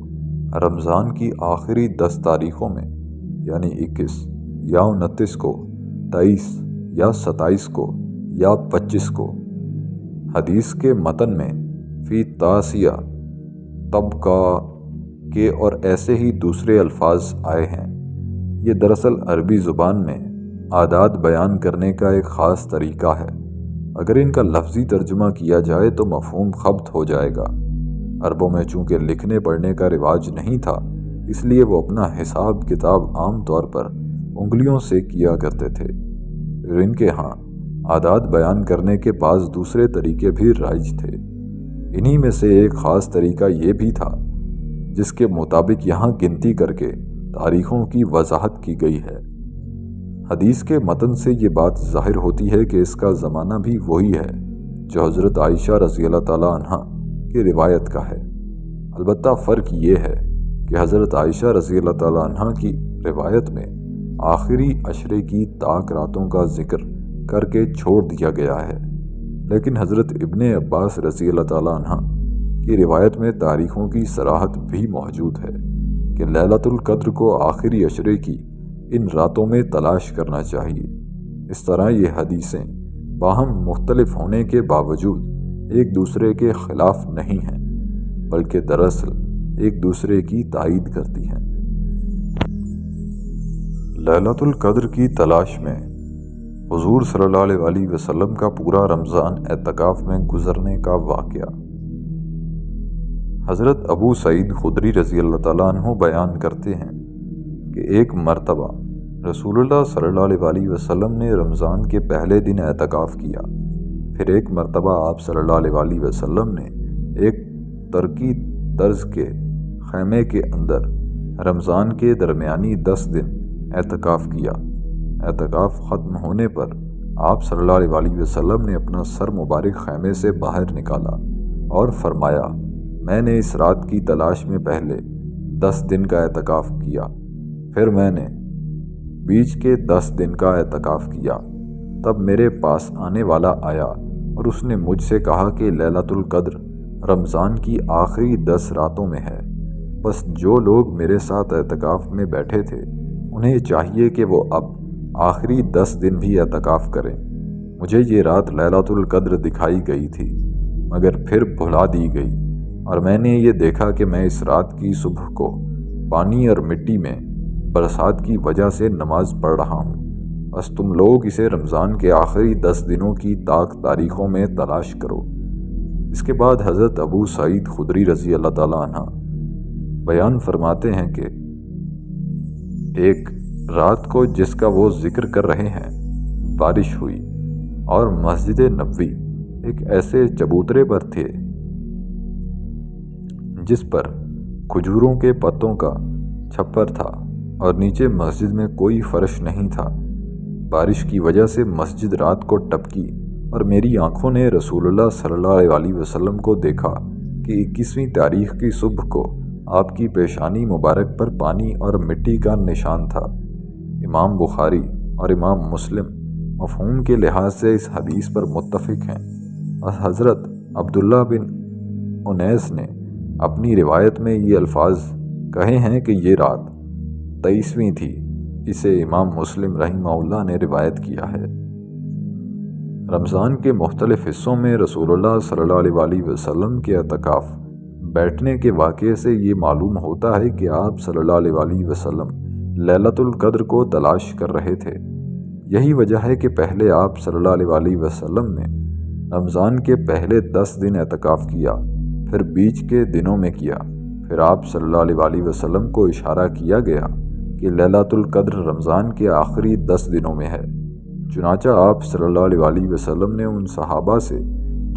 رمضان کی آخری 10 تاریخوں میں، یعنی 21 یا 29 کو، 23 یا 27 کو یا 25 کو۔ حدیث کے متن میں فی تاسیہ طبقہ کے اور ایسے ہی دوسرے الفاظ آئے ہیں۔ یہ دراصل عربی زبان میں اعداد بیان کرنے کا ایک خاص طریقہ ہے۔ اگر ان کا لفظی ترجمہ کیا جائے تو مفہوم خبط ہو جائے گا۔ عربوں میں چونکہ لکھنے پڑھنے کا رواج نہیں تھا، اس لیے وہ اپنا حساب کتاب عام طور پر انگلیوں سے کیا کرتے تھے۔ ان کے ہاں اعداد بیان کرنے کے بعض دوسرے طریقے بھی رائج تھے۔ انہی میں سے ایک خاص طریقہ یہ بھی تھا جس کے مطابق یہاں گنتی کر کے تاریخوں کی وضاحت کی گئی ہے۔ حدیث کے متن سے یہ بات ظاہر ہوتی ہے کہ اس کا زمانہ بھی وہی ہے جو حضرت عائشہ رضی اللہ تعالیٰ عنہ کی روایت کا ہے۔ البتہ فرق یہ ہے کہ حضرت عائشہ رضی اللہ تعالیٰ عنہ کی روایت میں آخری عشرے کی طاق راتوں کا ذکر کر کے چھوڑ دیا گیا ہے، لیکن حضرت ابن عباس رضی اللہ تعالیٰ عنہ کی روایت میں تاریخوں کی صراحت بھی موجود ہے کہ لیلۃ القدر کو آخری عشرے کی ان راتوں میں تلاش کرنا چاہیے۔ اس طرح یہ حدیثیں باہم مختلف ہونے کے باوجود ایک دوسرے کے خلاف نہیں ہیں، بلکہ دراصل ایک دوسرے کی تائید کرتی ہیں۔ لیلۃ القدر کی تلاش میں حضور صلی اللہ علیہ وسلم کا پورا رمضان اعتکاف میں گزرنے کا واقعہ۔ حضرت ابو سعید خدری رضی اللہ تعالیٰ عنہ بیان کرتے ہیں کہ ایک مرتبہ رسول اللہ صلی اللہ علیہ وسلم نے رمضان کے پہلے دن اعتکاف کیا، پھر ایک مرتبہ آپ صلی اللہ علیہ وسلم نے ایک ترکی طرز کے خیمے کے اندر رمضان کے درمیانی 10 دن اعتکاف کیا۔ اعتکاف ختم ہونے پر آپ صلی اللہ علیہ وسلم نے اپنا سر مبارک خیمے سے باہر نکالا اور فرمایا، میں نے اس رات کی تلاش میں پہلے 10 دن کا اعتکاف کیا، پھر میں نے بیچ کے 10 دن کا اعتکاف کیا۔ تب میرے پاس آنے والا آیا اور اس نے مجھ سے کہا کہ لیلۃ القدر رمضان کی آخری 10 راتوں میں ہے، بس جو لوگ میرے ساتھ اعتکاف میں بیٹھے تھے انہیں چاہیے کہ وہ اب آخری 10 دن بھی اعتکاف کریں۔ مجھے یہ رات لیلۃ القدر دکھائی گئی تھی مگر پھر بھلا دی گئی، اور میں نے یہ دیکھا کہ میں اس رات کی صبح کو پانی اور مٹی میں برسات کی وجہ سے نماز پڑھ رہا ہوں، بس تم لوگ اسے رمضان کے آخری 10 دنوں کی طاق تاریخوں میں تلاش کرو۔ اس کے بعد حضرت ابو سعید خدری رضی اللہ تعالیٰ عنہ بیان فرماتے ہیں کہ ایک رات کو جس کا وہ ذکر کر رہے ہیں بارش ہوئی، اور مسجد نبوی ایک ایسے چبوترے پر تھے جس پر کھجوروں کے پتوں کا چھپر تھا اور نیچے مسجد میں کوئی فرش نہیں تھا۔ بارش کی وجہ سے مسجد رات کو ٹپکی اور میری آنکھوں نے رسول اللہ صلی اللہ علیہ وسلم کو دیکھا کہ 21ویں تاریخ کی صبح کو آپ کی پیشانی مبارک پر پانی اور مٹی کا نشان تھا۔ امام بخاری اور امام مسلم مفہوم کے لحاظ سے اس حدیث پر متفق ہیں، اور حضرت عبداللہ بن انیس نے اپنی روایت میں یہ الفاظ کہے ہیں کہ یہ رات 23ویں تھی۔ اسے امام مسلم رحمہ اللہ نے روایت کیا ہے۔ رمضان کے مختلف حصوں میں رسول اللہ صلی اللہ علیہ وسلم کے اعتکاف بیٹھنے کے واقعے سے یہ معلوم ہوتا ہے کہ آپ صلی اللہ علیہ وسلم لیلۃ القدر کو تلاش کر رہے تھے۔ یہی وجہ ہے کہ پہلے آپ صلی اللہ علیہ وسلم نے رمضان کے پہلے 10 دن اعتکاف کیا، پھر بیچ کے دنوں میں کیا، پھر آپ صلی اللہ علیہ وسلم کو اشارہ کیا گیا کہ لیلۃ القدر رمضان کے آخری 10 دنوں میں ہے۔ چنانچہ آپ صلی اللہ علیہ وسلم نے ان صحابہ سے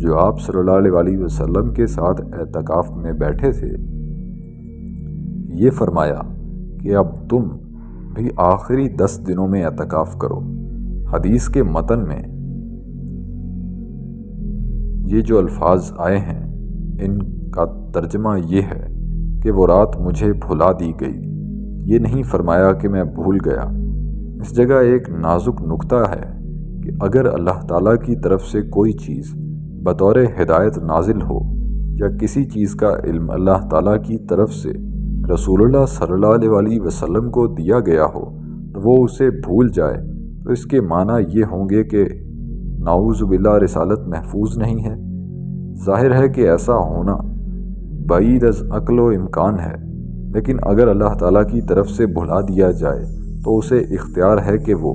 جو آپ صلی اللہ علیہ وسلم کے ساتھ اعتکاف میں بیٹھے تھے یہ فرمایا کہ اب تم بھی آخری 10 دنوں میں اعتکاف کرو۔ حدیث کے متن میں یہ جو الفاظ آئے ہیں ان کا ترجمہ یہ ہے کہ وہ رات مجھے بھلا دی گئی، یہ نہیں فرمایا کہ میں بھول گیا۔ اس جگہ ایک نازک نکتہ ہے کہ اگر اللہ تعالیٰ کی طرف سے کوئی چیز بطور ہدایت نازل ہو یا کسی چیز کا علم اللہ تعالیٰ کی طرف سے رسول اللہ صلی اللہ علیہ وسلم کو دیا گیا ہو تو وہ اسے بھول جائے تو اس کے معنی یہ ہوں گے کہ نعوذ باللہ رسالت محفوظ نہیں ہے۔ ظاہر ہے کہ ایسا ہونا بعید از عقل و امکان ہے، لیکن اگر اللہ تعالیٰ کی طرف سے بھلا دیا جائے تو اسے اختیار ہے کہ وہ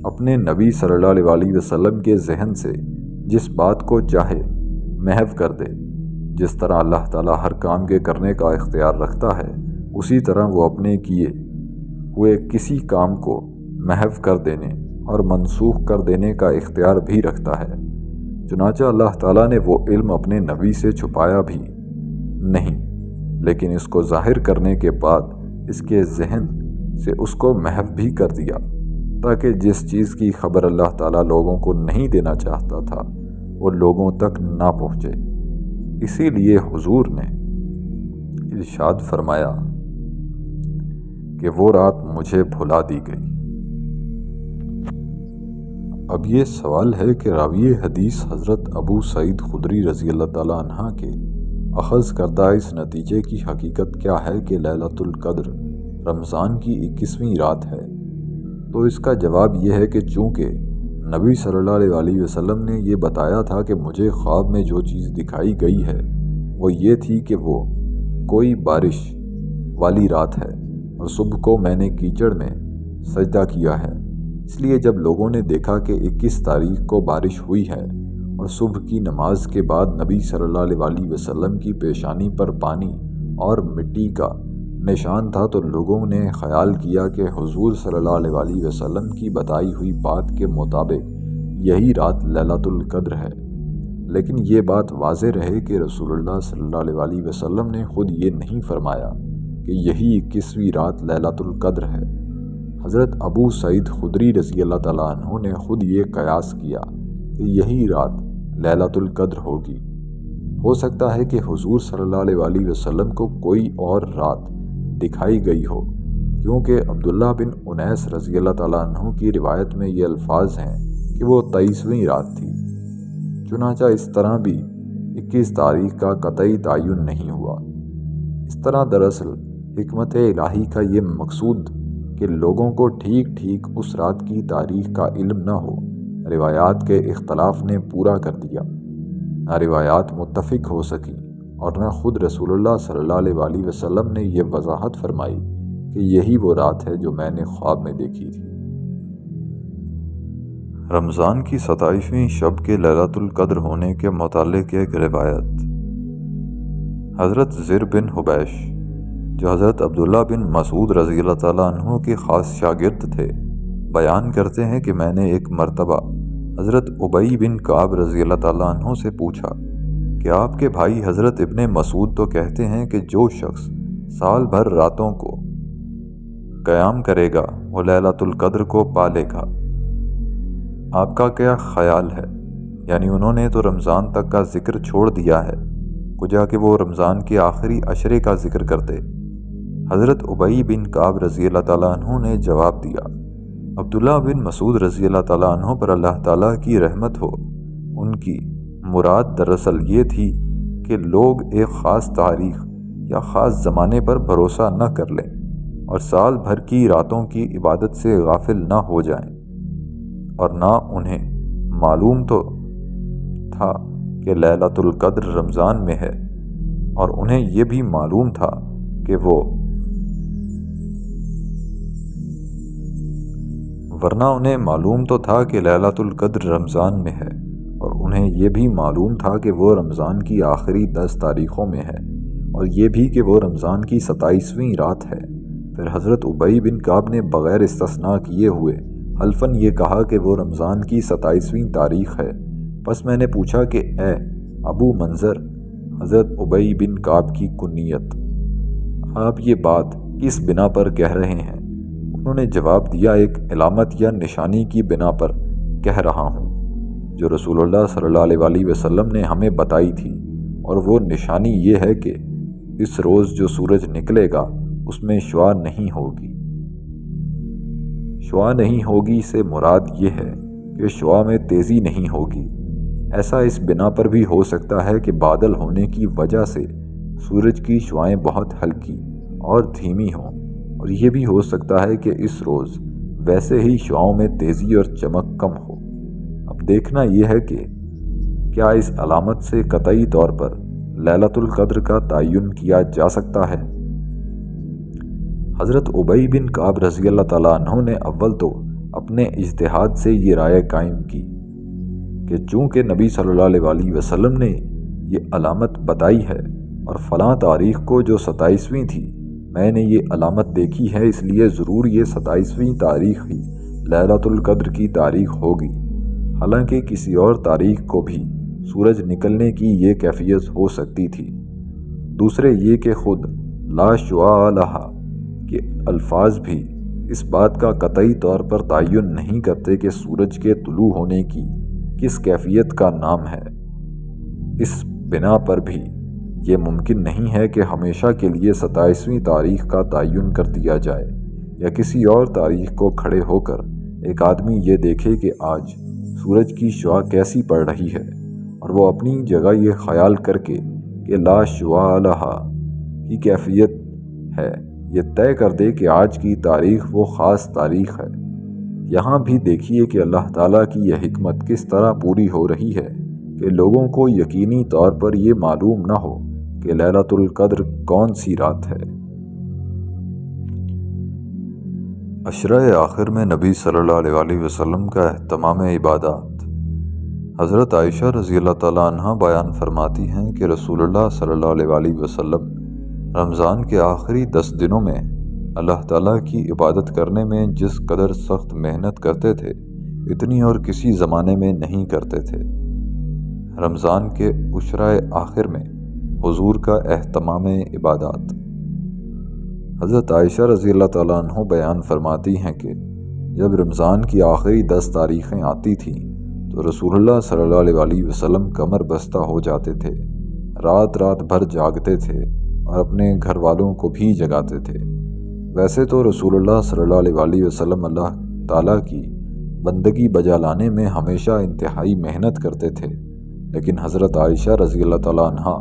اپنے نبی صلی اللہ علیہ وسلم کے ذہن سے جس بات کو چاہے محو کر دے۔ جس طرح اللہ تعالیٰ ہر کام کے کرنے کا اختیار رکھتا ہے، اسی طرح وہ اپنے کیے ہوئے کسی کام کو محو کر دینے اور منسوخ کر دینے کا اختیار بھی رکھتا ہے۔ چنانچہ اللہ تعالیٰ نے وہ علم اپنے نبی سے چھپایا بھی نہیں، لیکن اس کو ظاہر کرنے کے بعد اس کے ذہن سے اس کو محو بھی کر دیا، تاکہ جس چیز کی خبر اللہ تعالیٰ لوگوں کو نہیں دینا چاہتا تھا وہ لوگوں تک نہ پہنچے۔ اسی لیے حضور نے ارشاد فرمایا کہ وہ رات مجھے بھلا دی گئی۔ اب یہ سوال ہے کہ راوی حدیث حضرت ابو سعید خدری رضی اللہ تعالیٰ عنہ کے اخذ کردہ اس نتیجے کی حقیقت کیا ہے کہ لیلۃ القدر رمضان کی 21ویں رات ہے؟ تو اس کا جواب یہ ہے کہ چونکہ نبی صلی اللہ علیہ وسلم نے یہ بتایا تھا کہ مجھے خواب میں جو چیز دکھائی گئی ہے وہ یہ تھی کہ وہ کوئی بارش والی رات ہے اور صبح کو میں نے کیچڑ میں سجدہ کیا ہے، اس لیے جب لوگوں نے دیکھا کہ 21 تاریخ کو بارش ہوئی ہے اور صبح کی نماز کے بعد نبی صلی اللہ علیہ وسلم کی پیشانی پر پانی اور مٹی کا نشان تھا تو لوگوں نے خیال کیا کہ حضور صلی اللہ علیہ وسلم کی بتائی ہوئی بات کے مطابق یہی رات لیلۃ القدر ہے۔ لیکن یہ بات واضح رہے کہ رسول اللہ صلی اللہ علیہ وسلم نے خود یہ نہیں فرمایا کہ یہی 21ویں رات لیلۃ القدر ہے۔ حضرت ابو سعید خدری رضی اللہ تعالیٰ عنہ نے خود یہ قیاس کیا کہ یہی رات لیلۃ القدر ہوگی۔ ہو سکتا ہے کہ حضور صلی اللہ علیہ وسلم کو کوئی اور رات دکھائی گئی ہو، کیونکہ عبداللہ بن انیس رضی اللہ تعالیٰ عنہ کی روایت میں یہ الفاظ ہیں کہ وہ 23ویں رات تھی۔ چنانچہ اس طرح بھی 21 تاریخ کا قطعی تعین نہیں ہوا۔ اس طرح دراصل حکمت الہی کا یہ مقصود کہ لوگوں کو ٹھیک ٹھیک اس رات کی تاریخ کا علم نہ ہو، روایات کے اختلاف نے پورا کر دیا۔ نہ روایات متفق ہو سکیں اور نہ خود رسول اللہ صلی اللہ علیہ وسلم نے یہ وضاحت فرمائی کہ یہی وہ رات ہے جو میں نے خواب میں دیکھی تھی۔ رمضان کی 27ویں شب کے لیلۃ القدر ہونے کے متعلق ایک روایت۔ حضرت زر بن حبیش جو حضرت عبداللہ بن مسعود رضی اللہ تعالیٰ عنہ کے خاص شاگرد تھے، بیان کرتے ہیں کہ میں نے ایک مرتبہ حضرت ابی بن کعب رضی اللہ تعالیٰ عنہ سے پوچھا کہ آپ کے بھائی حضرت ابن مسعود تو کہتے ہیں کہ جو شخص سال بھر راتوں کو قیام کرے گا وہ لیلۃ القدر کو پا لے گا، آپ کا کیا خیال ہے؟ یعنی انہوں نے تو رمضان تک کا ذکر چھوڑ دیا ہے، کجا کہ وہ رمضان کے آخری عشرے کا ذکر کرتے۔ حضرت ابی بن کعب رضی اللہ تعالیٰ عنہ نے جواب دیا، عبداللہ بن مسعود رضی اللہ تعالیٰ عنہ پر اللہ تعالیٰ کی رحمت ہو، ان کی مراد دراصل یہ تھی کہ لوگ ایک خاص تاریخ یا خاص زمانے پر بھروسہ نہ کر لیں اور سال بھر کی راتوں کی عبادت سے غافل نہ ہو جائیں، اور نہ انہیں معلوم تو تھا کہ لیلۃ القدر رمضان میں ہے، اور انہیں یہ بھی معلوم تھا کہ ورنہ انہیں معلوم تو تھا کہ لیلۃ القدر رمضان میں ہے، اور انہیں یہ بھی معلوم تھا کہ وہ رمضان کی آخری 10 تاریخوں میں ہے، اور یہ بھی کہ وہ رمضان کی 27ویں رات ہے۔ پھر حضرت ابی بن کعب نے بغیر استثناء کیے ہوئے حلفاً یہ کہا کہ وہ رمضان کی 27ویں تاریخ ہے۔ پس میں نے پوچھا کہ اے ابو منظر، حضرت ابی بن کعب کی کنیت، آپ یہ بات کس بنا پر کہہ رہے ہیں؟ انہوں نے جواب دیا، ایک علامت یا نشانی کی بنا پر کہہ رہا ہوں جو رسول اللہ صلی اللہ علیہ وسلم نے ہمیں بتائی تھی، اور وہ نشانی یہ ہے کہ اس روز جو سورج نکلے گا اس میں شعاع نہیں ہوگی۔ شعاع نہیں ہوگی سے مراد یہ ہے کہ شعاع میں تیزی نہیں ہوگی۔ ایسا اس بنا پر بھی ہو سکتا ہے کہ بادل ہونے کی وجہ سے سورج کی شعاعیں بہت ہلکی اور دھیمی ہوں، اور یہ بھی ہو سکتا ہے کہ اس روز ویسے ہی شعاعوں میں تیزی اور چمک کم ہو۔ اب دیکھنا یہ ہے کہ کیا اس علامت سے قطعی طور پر لیلۃ القدر کا تعین کیا جا سکتا ہے؟ حضرت ابی بن کعب رضی اللہ تعالیٰ عنہ نے اول تو اپنے اجتہاد سے یہ رائے قائم کی کہ چونکہ نبی صلی اللہ علیہ وسلم نے یہ علامت بتائی ہے اور فلاں تاریخ کو جو 27ویں تھی میں نے یہ علامت دیکھی ہے، اس لیے ضرور یہ 27ویں تاریخ ہی لیلۃ القدر کی تاریخ ہوگی، حالانکہ کسی اور تاریخ کو بھی سورج نکلنے کی یہ کیفیت ہو سکتی تھی۔ دوسرے یہ کہ خود لا شعاع لہا کے الفاظ بھی اس بات کا قطعی طور پر تعین نہیں کرتے کہ سورج کے طلوع ہونے کی کس کیفیت کا نام ہے۔ اس بنا پر بھی یہ ممکن نہیں ہے کہ ہمیشہ کے لیے 27ویں تاریخ کا تعین کر دیا جائے، یا کسی اور تاریخ کو کھڑے ہو کر ایک آدمی یہ دیکھے کہ آج سورج کی شعاع کیسی پڑ رہی ہے، اور وہ اپنی جگہ یہ خیال کر کے کہ لا شعاع لہا کی کیفیت ہے یہ طے کر دے کہ آج کی تاریخ وہ خاص تاریخ ہے۔ یہاں بھی دیکھیے کہ اللہ تعالیٰ کی یہ حکمت کس طرح پوری ہو رہی ہے کہ لوگوں کو یقینی طور پر یہ معلوم نہ ہو کہ لیلۃ القدر کون سی رات ہے۔ عشرہ آخر میں نبی صلی اللہ علیہ وسلم کا اہتمام عبادات۔ حضرت عائشہ رضی اللہ تعالیٰ عنہ بیان فرماتی ہیں کہ رسول اللہ صلی اللہ علیہ وسلم رمضان کے آخری 10 دنوں میں اللہ تعالیٰ کی عبادت کرنے میں جس قدر سخت محنت کرتے تھے اتنی اور کسی زمانے میں نہیں کرتے تھے۔ رمضان کے عشرہ آخر میں حضور کا اہتمام عبادات۔ حضرت عائشہ رضی اللہ تعالیٰ عنہ بیان فرماتی ہیں کہ جب رمضان کی آخری 10 تاریخیں آتی تھیں تو رسول اللہ صلی اللہ علیہ وسلم کمر بستہ ہو جاتے تھے، رات بھر جاگتے تھے اور اپنے گھر والوں کو بھی جگاتے تھے۔ ویسے تو رسول اللہ صلی اللہ علیہ وسلم اللہ تعالیٰ کی بندگی بجا لانے میں ہمیشہ انتہائی محنت کرتے تھے، لیکن حضرت عائشہ رضی اللہ تعالیٰ عنہ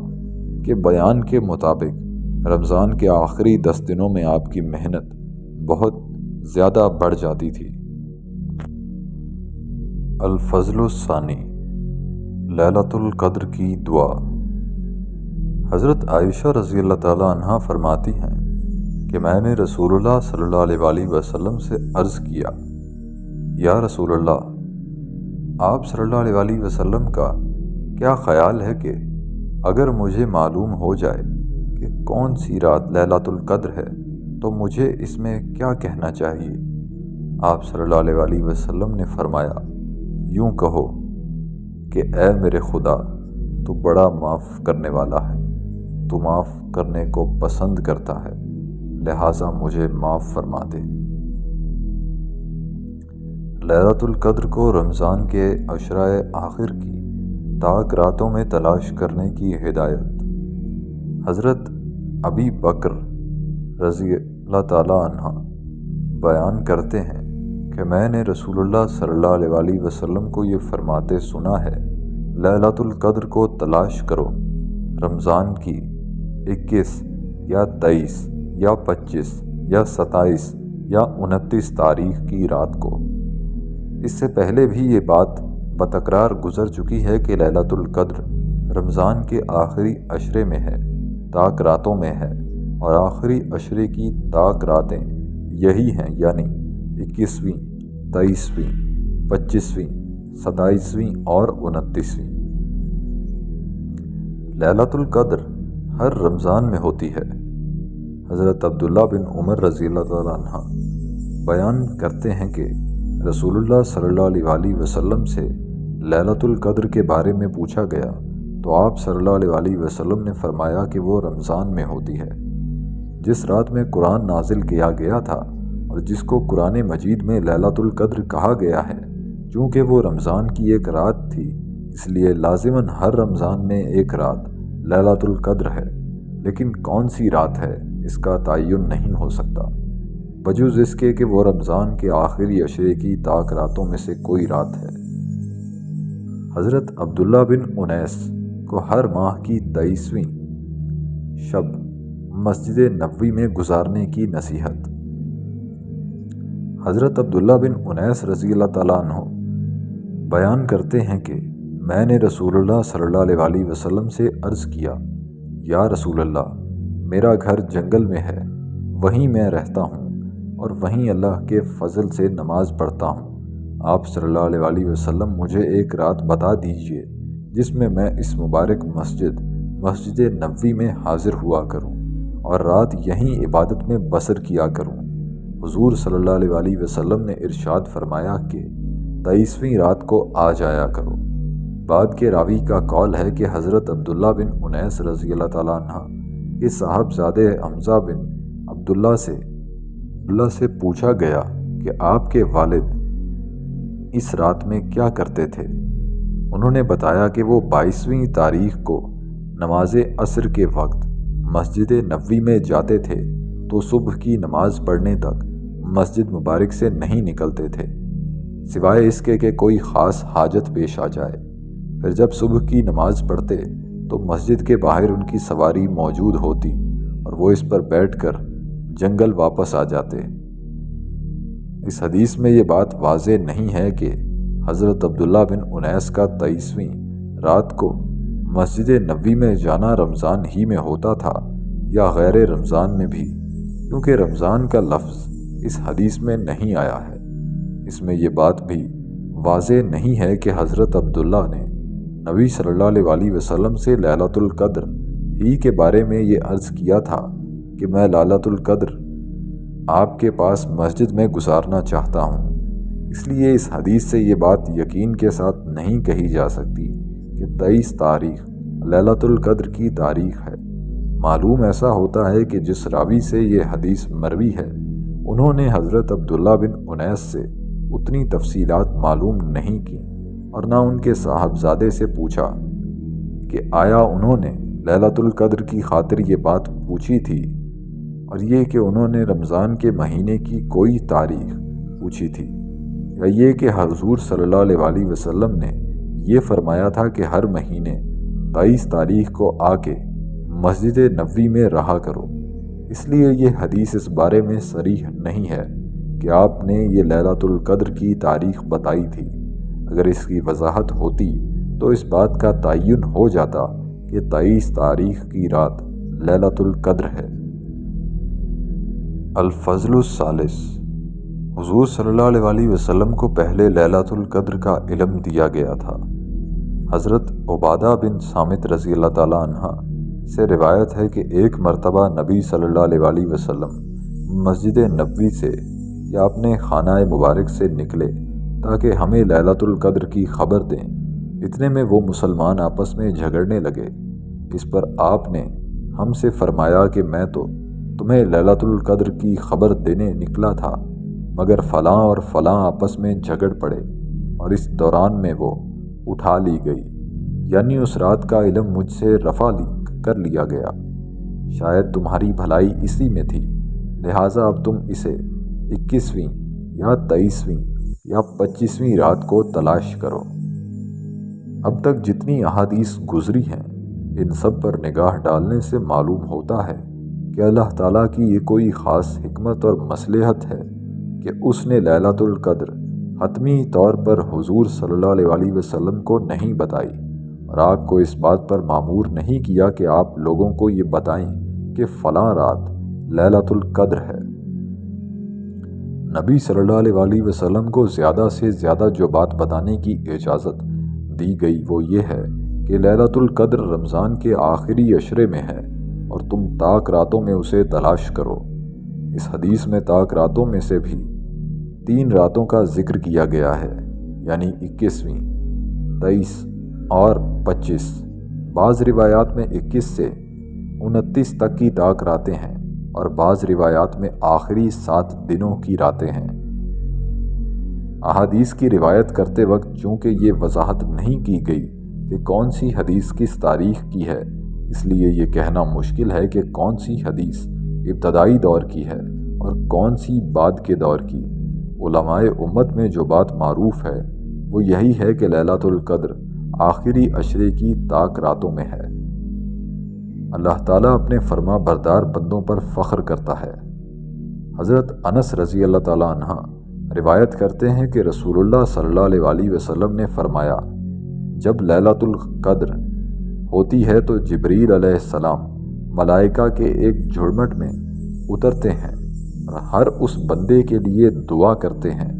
کے بیان کے مطابق رمضان کے آخری 10 دنوں میں آپ کی محنت بہت زیادہ بڑھ جاتی تھی۔ الفضل الثانی، لیلۃ القدر کی دعا۔ حضرت عائشہ رضی اللہ تعالیٰ عنہ فرماتی ہیں کہ میں نے رسول اللہ صلی اللہ علیہ وسلم سے عرض کیا، یا رسول اللہ، آپ صلی اللہ علیہ وسلم کا کیا خیال ہے کہ اگر مجھے معلوم ہو جائے کہ کون سی رات لیلۃ القدر ہے تو مجھے اس میں کیا کہنا چاہیے؟ آپ صلی اللہ علیہ وسلم نے فرمایا، یوں کہو کہ اے میرے خدا، تو بڑا معاف کرنے والا ہے، تو معاف کرنے کو پسند کرتا ہے، لہٰذا مجھے معاف فرما دے۔ لیلۃ القدر کو رمضان کے عشرہ آخر کی تاک راتوں میں تلاش کرنے کی ہدایت۔ حضرت ابی بکر رضی اللہ تعالیٰ عنہ بیان کرتے ہیں کہ میں نے رسول اللہ صلی اللہ علیہ وسلم کو یہ فرماتے سنا ہے، لیلۃ القدر کو تلاش کرو رمضان کی 21 یا 23 یا 25 یا 27 یا 29 تاریخ کی رات کو۔ اس سے پہلے بھی یہ بات بتکرار گزر چکی ہے کہ لیلۃ القدر رمضان کے آخری عشرے میں ہے، تاک راتوں میں ہے، اور آخری عشرے کی تاک راتیں یہی ہیں، یعنی 21ویں، 23ویں، 25ویں، 27ویں اور 29ویں۔ لیلۃ القدر ہر رمضان میں ہوتی ہے۔ حضرت عبداللہ بن عمر رضی اللہ تعالیٰ عنہ بیان کرتے ہیں کہ رسول اللہ صلی اللہ علیہ وسلم سے لیلۃ القدر کے بارے میں پوچھا گیا تو آپ صلی اللہ علیہ وسلم نے فرمایا کہ وہ رمضان میں ہوتی ہے، جس رات میں قرآن نازل کیا گیا تھا اور جس کو قرآن مجید میں لیلۃ القدر کہا گیا ہے۔ چونکہ وہ رمضان کی ایک رات تھی، اس لیے لازماً ہر رمضان میں ایک رات لیلۃ القدر ہے، لیکن کون سی رات ہے اس کا تعین نہیں ہو سکتا، بجز اس کے کہ وہ رمضان کے آخری عشرے کی تاک راتوں میں سے کوئی رات ہے۔ حضرت عبداللہ بن انیس کو ہر ماہ کی 23ویں شب مسجد نبوی میں گزارنے کی نصیحت۔ حضرت عبداللہ بن انیس رضی اللہ تعالیٰ عنہ بیان کرتے ہیں کہ میں نے رسول اللہ صلی اللہ علیہ وسلم سے عرض کیا، یا رسول اللہ، میرا گھر جنگل میں ہے، وہیں میں رہتا ہوں اور وہیں اللہ کے فضل سے نماز پڑھتا ہوں۔ آپ صلی اللہ علیہ وسلم مجھے ایک رات بتا دیجئے جس میں اس مبارک مسجد نبوی میں حاضر ہوا کروں اور رات یہیں عبادت میں بسر کیا کروں۔ حضور صلی اللہ علیہ وسلم نے ارشاد فرمایا کہ 23ویں رات کو آ جایا کرو۔ بعد کے راوی کا قول ہے کہ حضرت عبداللہ بن انیس رضی اللہ تعالیٰ عنہ کے صاحبزادے حمزہ بن عبداللہ سے پوچھا گیا کہ آپ کے والد اس رات میں کیا کرتے تھے؟ انہوں نے بتایا کہ وہ 22ویں تاریخ کو نماز عصر کے وقت مسجد نبوی میں جاتے تھے تو صبح کی نماز پڑھنے تک مسجد مبارک سے نہیں نکلتے تھے، سوائے اس کے کہ کوئی خاص حاجت پیش آ جائے۔ پھر جب صبح کی نماز پڑھتے تو مسجد کے باہر ان کی سواری موجود ہوتی اور وہ اس پر بیٹھ کر جنگل واپس آ جاتے۔ اس حدیث میں یہ بات واضح نہیں ہے کہ حضرت عبداللہ بن انیس کا 23ویں رات کو مسجد نبوی میں جانا رمضان ہی میں ہوتا تھا یا غیر رمضان میں بھی، کیونکہ رمضان کا لفظ اس حدیث میں نہیں آیا ہے۔ اس میں یہ بات بھی واضح نہیں ہے کہ حضرت عبداللہ نے نبی صلی اللہ علیہ وسلم سے لیلۃ القدر ہی کے بارے میں یہ عرض کیا تھا کہ میں لیلۃ القدر آپ کے پاس مسجد میں گزارنا چاہتا ہوں۔ اس لیے اس حدیث سے یہ بات یقین کے ساتھ نہیں کہی جا سکتی کہ 23 تاریخ لیلۃ القدر کی تاریخ ہے۔ معلوم ایسا ہوتا ہے کہ جس راوی سے یہ حدیث مروی ہے انہوں نے حضرت عبداللہ بن انیس سے اتنی تفصیلات معلوم نہیں کی اور نہ ان کے صاحبزادے سے پوچھا کہ آیا انہوں نے لیلۃ القدر کی خاطر یہ بات پوچھی تھی، اور یہ کہ انہوں نے رمضان کے مہینے کی کوئی تاریخ پوچھی تھی، یا یہ کہ حضور صلی اللہ علیہ وسلم نے یہ فرمایا تھا کہ ہر مہینے 23 تاریخ کو آ کے مسجد نبوی میں رہا کرو۔ اس لیے یہ حدیث اس بارے میں صریح نہیں ہے کہ آپ نے یہ لیلۃ القدر کی تاریخ بتائی تھی۔ اگر اس کی وضاحت ہوتی تو اس بات کا تعین ہو جاتا کہ 23 تاریخ کی رات لیلۃ القدر ہے۔ الفضل الثالث، حضور صلی اللہ علیہ وسلم کو پہلے لیلۃ القدر کا علم دیا گیا تھا۔ حضرت عبادہ بن صامت رضی اللہ تعالیٰ عنہ سے روایت ہے کہ ایک مرتبہ نبی صلی اللہ علیہ وسلم مسجد نبوی سے یا اپنے خانہ مبارک سے نکلے تاکہ ہمیں لیلۃ القدر کی خبر دیں۔ اتنے میں وہ مسلمان آپس میں جھگڑنے لگے۔ اس پر آپ نے ہم سے فرمایا کہ میں تو تمہیں لیلۃ القدر کی خبر دینے نکلا تھا، مگر فلاں اور فلاں آپس میں جھگڑ پڑے اور اس دوران میں وہ اٹھا لی گئی، یعنی اس رات کا علم مجھ سے رفع کر لیا گیا۔ شاید تمہاری بھلائی اسی میں تھی، لہٰذا اب تم اسے 21ویں یا 23ویں یا 25ویں رات کو تلاش کرو۔ اب تک جتنی احادیث گزری ہیں ان سب پر نگاہ ڈالنے سے معلوم ہوتا ہے کہ اللہ تعالیٰ کی یہ کوئی خاص حکمت اور مصلحت ہے کہ اس نے لیلۃ القدر حتمی طور پر حضور صلی اللہ علیہ وسلم کو نہیں بتائی، اور آپ کو اس بات پر مامور نہیں کیا کہ آپ لوگوں کو یہ بتائیں کہ فلاں رات لیلۃ القدر ہے۔ نبی صلی اللہ علیہ وسلم کو زیادہ سے زیادہ جو بات بتانے کی اجازت دی گئی وہ یہ ہے کہ لیلۃ القدر رمضان کے آخری عشرے میں ہے اور تم طاق راتوں میں اسے تلاش کرو۔ اس حدیث میں طاق راتوں میں سے بھی 3 راتوں کا ذکر کیا گیا ہے، یعنی 21ویں، 23 اور 25۔ بعض روایات میں 21 سے 29 تک کی طاق راتیں ہیں اور بعض روایات میں آخری 7 دنوں کی راتیں ہیں۔ احادیث کی روایت کرتے وقت چونکہ یہ وضاحت نہیں کی گئی کہ کون سی حدیث کس تاریخ کی ہے، اس لیے یہ کہنا مشکل ہے کہ کون سی حدیث ابتدائی دور کی ہے اور کون سی بعد کے دور کی۔ علماء امت میں جو بات معروف ہے وہ یہی ہے کہ لیلۃ القدر آخری عشرے کی طاق راتوں میں ہے۔ اللہ تعالیٰ اپنے فرما بردار بندوں پر فخر کرتا ہے۔ حضرت انس رضی اللہ تعالیٰ عنہ روایت کرتے ہیں کہ رسول اللہ صلی اللہ علیہ وسلم نے فرمایا، جب لیلۃ القدر ہوتی ہے تو جبریل علیہ السلام ملائکہ کے ایک جھرمٹ میں اترتے ہیں اور ہر اس بندے کے لیے دعا کرتے ہیں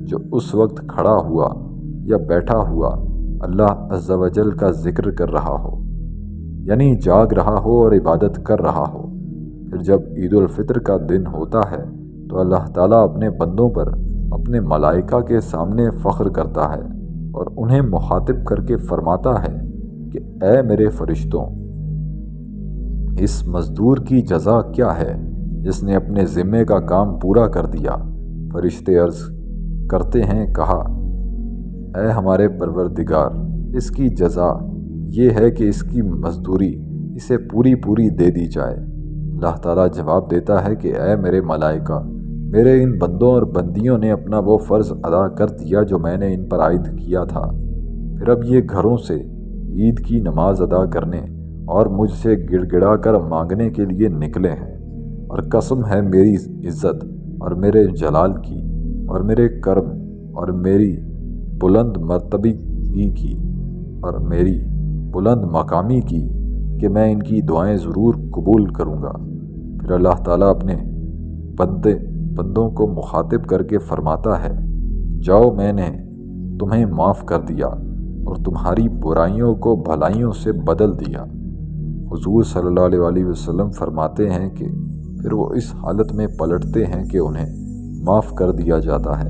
جو اس وقت کھڑا ہوا یا بیٹھا ہوا اللہ عز و جل کا ذکر کر رہا ہو، یعنی جاگ رہا ہو اور عبادت کر رہا ہو۔ پھر جب عید الفطر کا دن ہوتا ہے تو اللہ تعالیٰ اپنے بندوں پر اپنے ملائکہ کے سامنے فخر کرتا ہے اور انہیں مخاطب کر کے فرماتا ہے کہ اے میرے فرشتوں، اس مزدور کی جزا کیا ہے جس نے اپنے ذمے کا کام پورا کر دیا؟ فرشتے عرض کرتے ہیں، کہا، اے ہمارے پروردگار، اس کی جزا یہ ہے کہ اس کی مزدوری اسے پوری دے دی جائے۔ اللہ تعالیٰ جواب دیتا ہے کہ اے میرے ملائکہ، میرے ان بندوں اور بندیوں نے اپنا وہ فرض ادا کر دیا جو میں نے ان پر عائد کیا تھا۔ پھر اب یہ گھروں سے عید کی نماز ادا کرنے اور مجھ سے گڑ گڑا کر مانگنے کے لیے نکلے ہیں، اور قسم ہے میری عزت اور میرے جلال کی اور میرے کرم اور میری بلند مرتبگی کی اور میری بلند مقامی کی کہ میں ان کی دعائیں ضرور قبول کروں گا۔ پھر اللہ تعالیٰ اپنے بندوں کو مخاطب کر کے فرماتا ہے، جاؤ، میں نے تمہیں معاف کر دیا اور تمہاری برائیوں کو بھلائیوں سے بدل دیا۔ حضور صلی اللہ علیہ وسلم فرماتے ہیں کہ پھر وہ اس حالت میں پلٹتے ہیں کہ انہیں معاف کر دیا جاتا ہے۔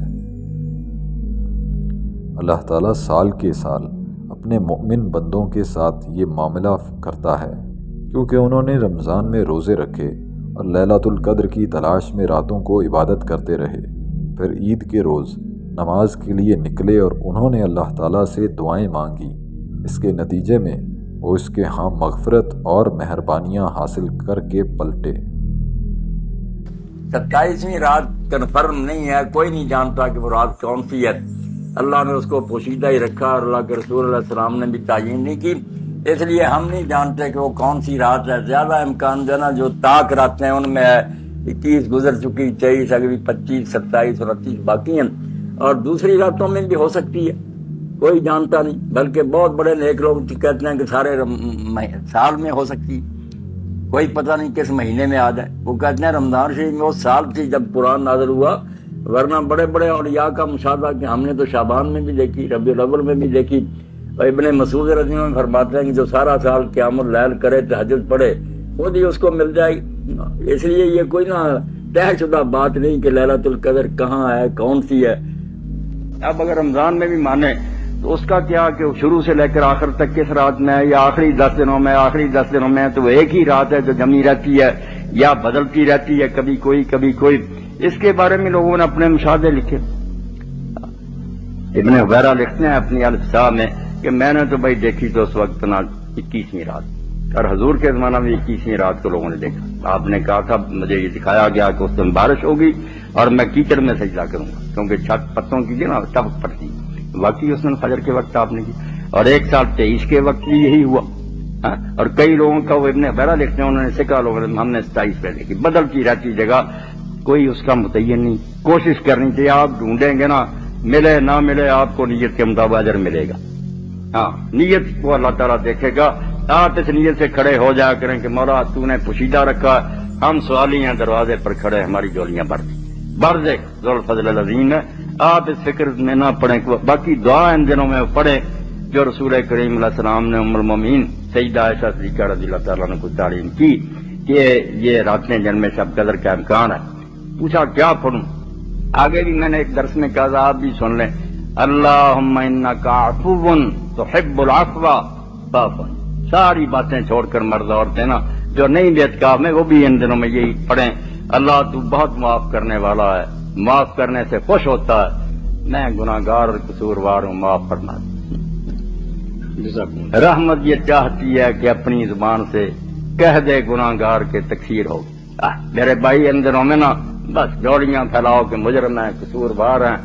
اللہ تعالیٰ سال کے سال اپنے مؤمن بندوں کے ساتھ یہ معاملہ کرتا ہے، کیونکہ انہوں نے رمضان میں روزے رکھے اور لیلۃ القدر کی تلاش میں راتوں کو عبادت کرتے رہے، پھر عید کے روز نماز کے لیے نکلے اور انہوں نے اللہ تعالیٰ سے دعائیں مانگی۔ اس کے نتیجے میں وہ اس کے ہاں مغفرت اور مہربانیاں حاصل کر کے پلٹے۔ 27ویں رات کنفرم نہیں ہے، کوئی نہیں جانتا کہ وہ رات کون سی ہے۔ اللہ نے اس کو پوشیدہ ہی رکھا اور اللہ کے رسول علیہ السلام نے بھی تعین نہیں کی، اس لیے ہم نہیں جانتے کہ وہ کون سی رات ہے۔ زیادہ امکان جو ہے نا، جو طاق راتیں ان میں ہے 21 گزر چکی، 23 اگلی 25 27 اور 29 باقی ہیں، اور دوسری راتوں میں بھی ہو سکتی ہے، کوئی جانتا نہیں۔ بلکہ بہت بڑے نیک لوگ کہتے ہیں کہ سارے سال میں ہو سکتی ہے، کوئی پتہ نہیں کس مہینے میں آ جائے۔ وہ کہتے ہیں رمضان شریف میں وہ سال تھی جب قرآن نازل ہوا، ورنہ بڑے بڑے اولیاء کا مشاہدہ کہ ہم نے تو شعبان میں بھی دیکھی، ربیع الاول میں بھی دیکھی۔ اور ابن مسعود رضی اللہ عنہ فرماتے ہیں کہ جو سارا سال قیام اللیل کرے، تہجد پڑھے، خود ہی اس کو مل جائے گی۔ اس لیے یہ کوئی نہ طے شدہ بات نہیں کہ لیلۃ القدر کہاں ہے، کون سی ہے۔ اب اگر رمضان میں بھی مانے تو اس کا کیا کہ شروع سے لے کر آخر تک کس رات میں ہے، یا آخری 10 دنوں میں، آخری 10 دنوں میں تو وہ ایک ہی رات ہے جو جمی رہتی ہے یا بدلتی رہتی ہے، کبھی کوئی کبھی کوئی۔ اس کے بارے میں لوگوں نے اپنے مشاہدے لکھے۔ ابن حبیرہ لکھتے ہیں اپنی الفسا میں کہ میں نے تو بھائی دیکھی تو اس وقت نا 21ویں رات، اور حضور کے زمانہ میں 21ویں رات کو لوگوں نے دیکھا۔ آپ نے کہا تھا، مجھے یہ دکھایا گیا کہ اس دن بارش ہوگی اور میں کیچڑ میں سجدہ کروں گا، کیونکہ چھت پتوں کی نا ٹپک پڑتی، واقعی اس نے فجر کے وقت آپ نے کی، اور 1 سال 23 کے وقت بھی یہی ہوا، اور کئی لوگوں کا وہ ابن بیرا لکھتے ہیں انہوں نے سکھا لوگوں نے، ہم نے 27 پہ دیکھی، بدلتی رہتی جگہ، کوئی اس کا متعین نہیں، کوشش کرنی چاہیے، آپ ڈھونڈیں گے نا، ملے نہ ملے آپ کو نیت کے مطابق اجر ملے گا، ہاں نیت کو اللہ تعالیٰ دیکھے گا، آپ اس نیت سے کھڑے ہو جایا کریں کہ مولا تو نے پوشیدہ رکھا، ہم سوالی ہیں دروازے پر کھڑے، ہماری جولیاں بھر دے ذوالفضل العظیم ہے، آپ اس فکر میں نہ پڑھیں، باقی دعا ان دنوں میں پڑھیں جو رسول کریم علیہ السلام نے ام المومنین سیدہ عائشہ صدیقہ رضی اللہ تعالیٰ نے کو تعلیم کی کہ یہ راتیں جن میں شب قدر کا امکان ہے، پوچھا کیا پڑھوں، آگے بھی میں نے ایک درس میں کہا تھا، آپ بھی سن لیں، اللہم انک عفو تحب العفو فاعف عنی، ساری باتیں چھوڑ کر مرد عورتیں نا جو نہیں بھی اعتکاف میں وہ بھی ان دنوں میں یہی پڑھیں، اللہ تو بہت معاف کرنے والا ہے، معاف کرنے سے خوش ہوتا ہے، میں گناہگار اور قصوروار ہوں، معاف فرما دے۔ رحمت یہ چاہتی ہے کہ اپنی زبان سے کہہ دے گناہگار کے تقصیر ہو، میرے بھائی ان دنوں میں نا بس جوڑیاں پھیلاؤ کہ مجرم ہیں قصوروار ہیں،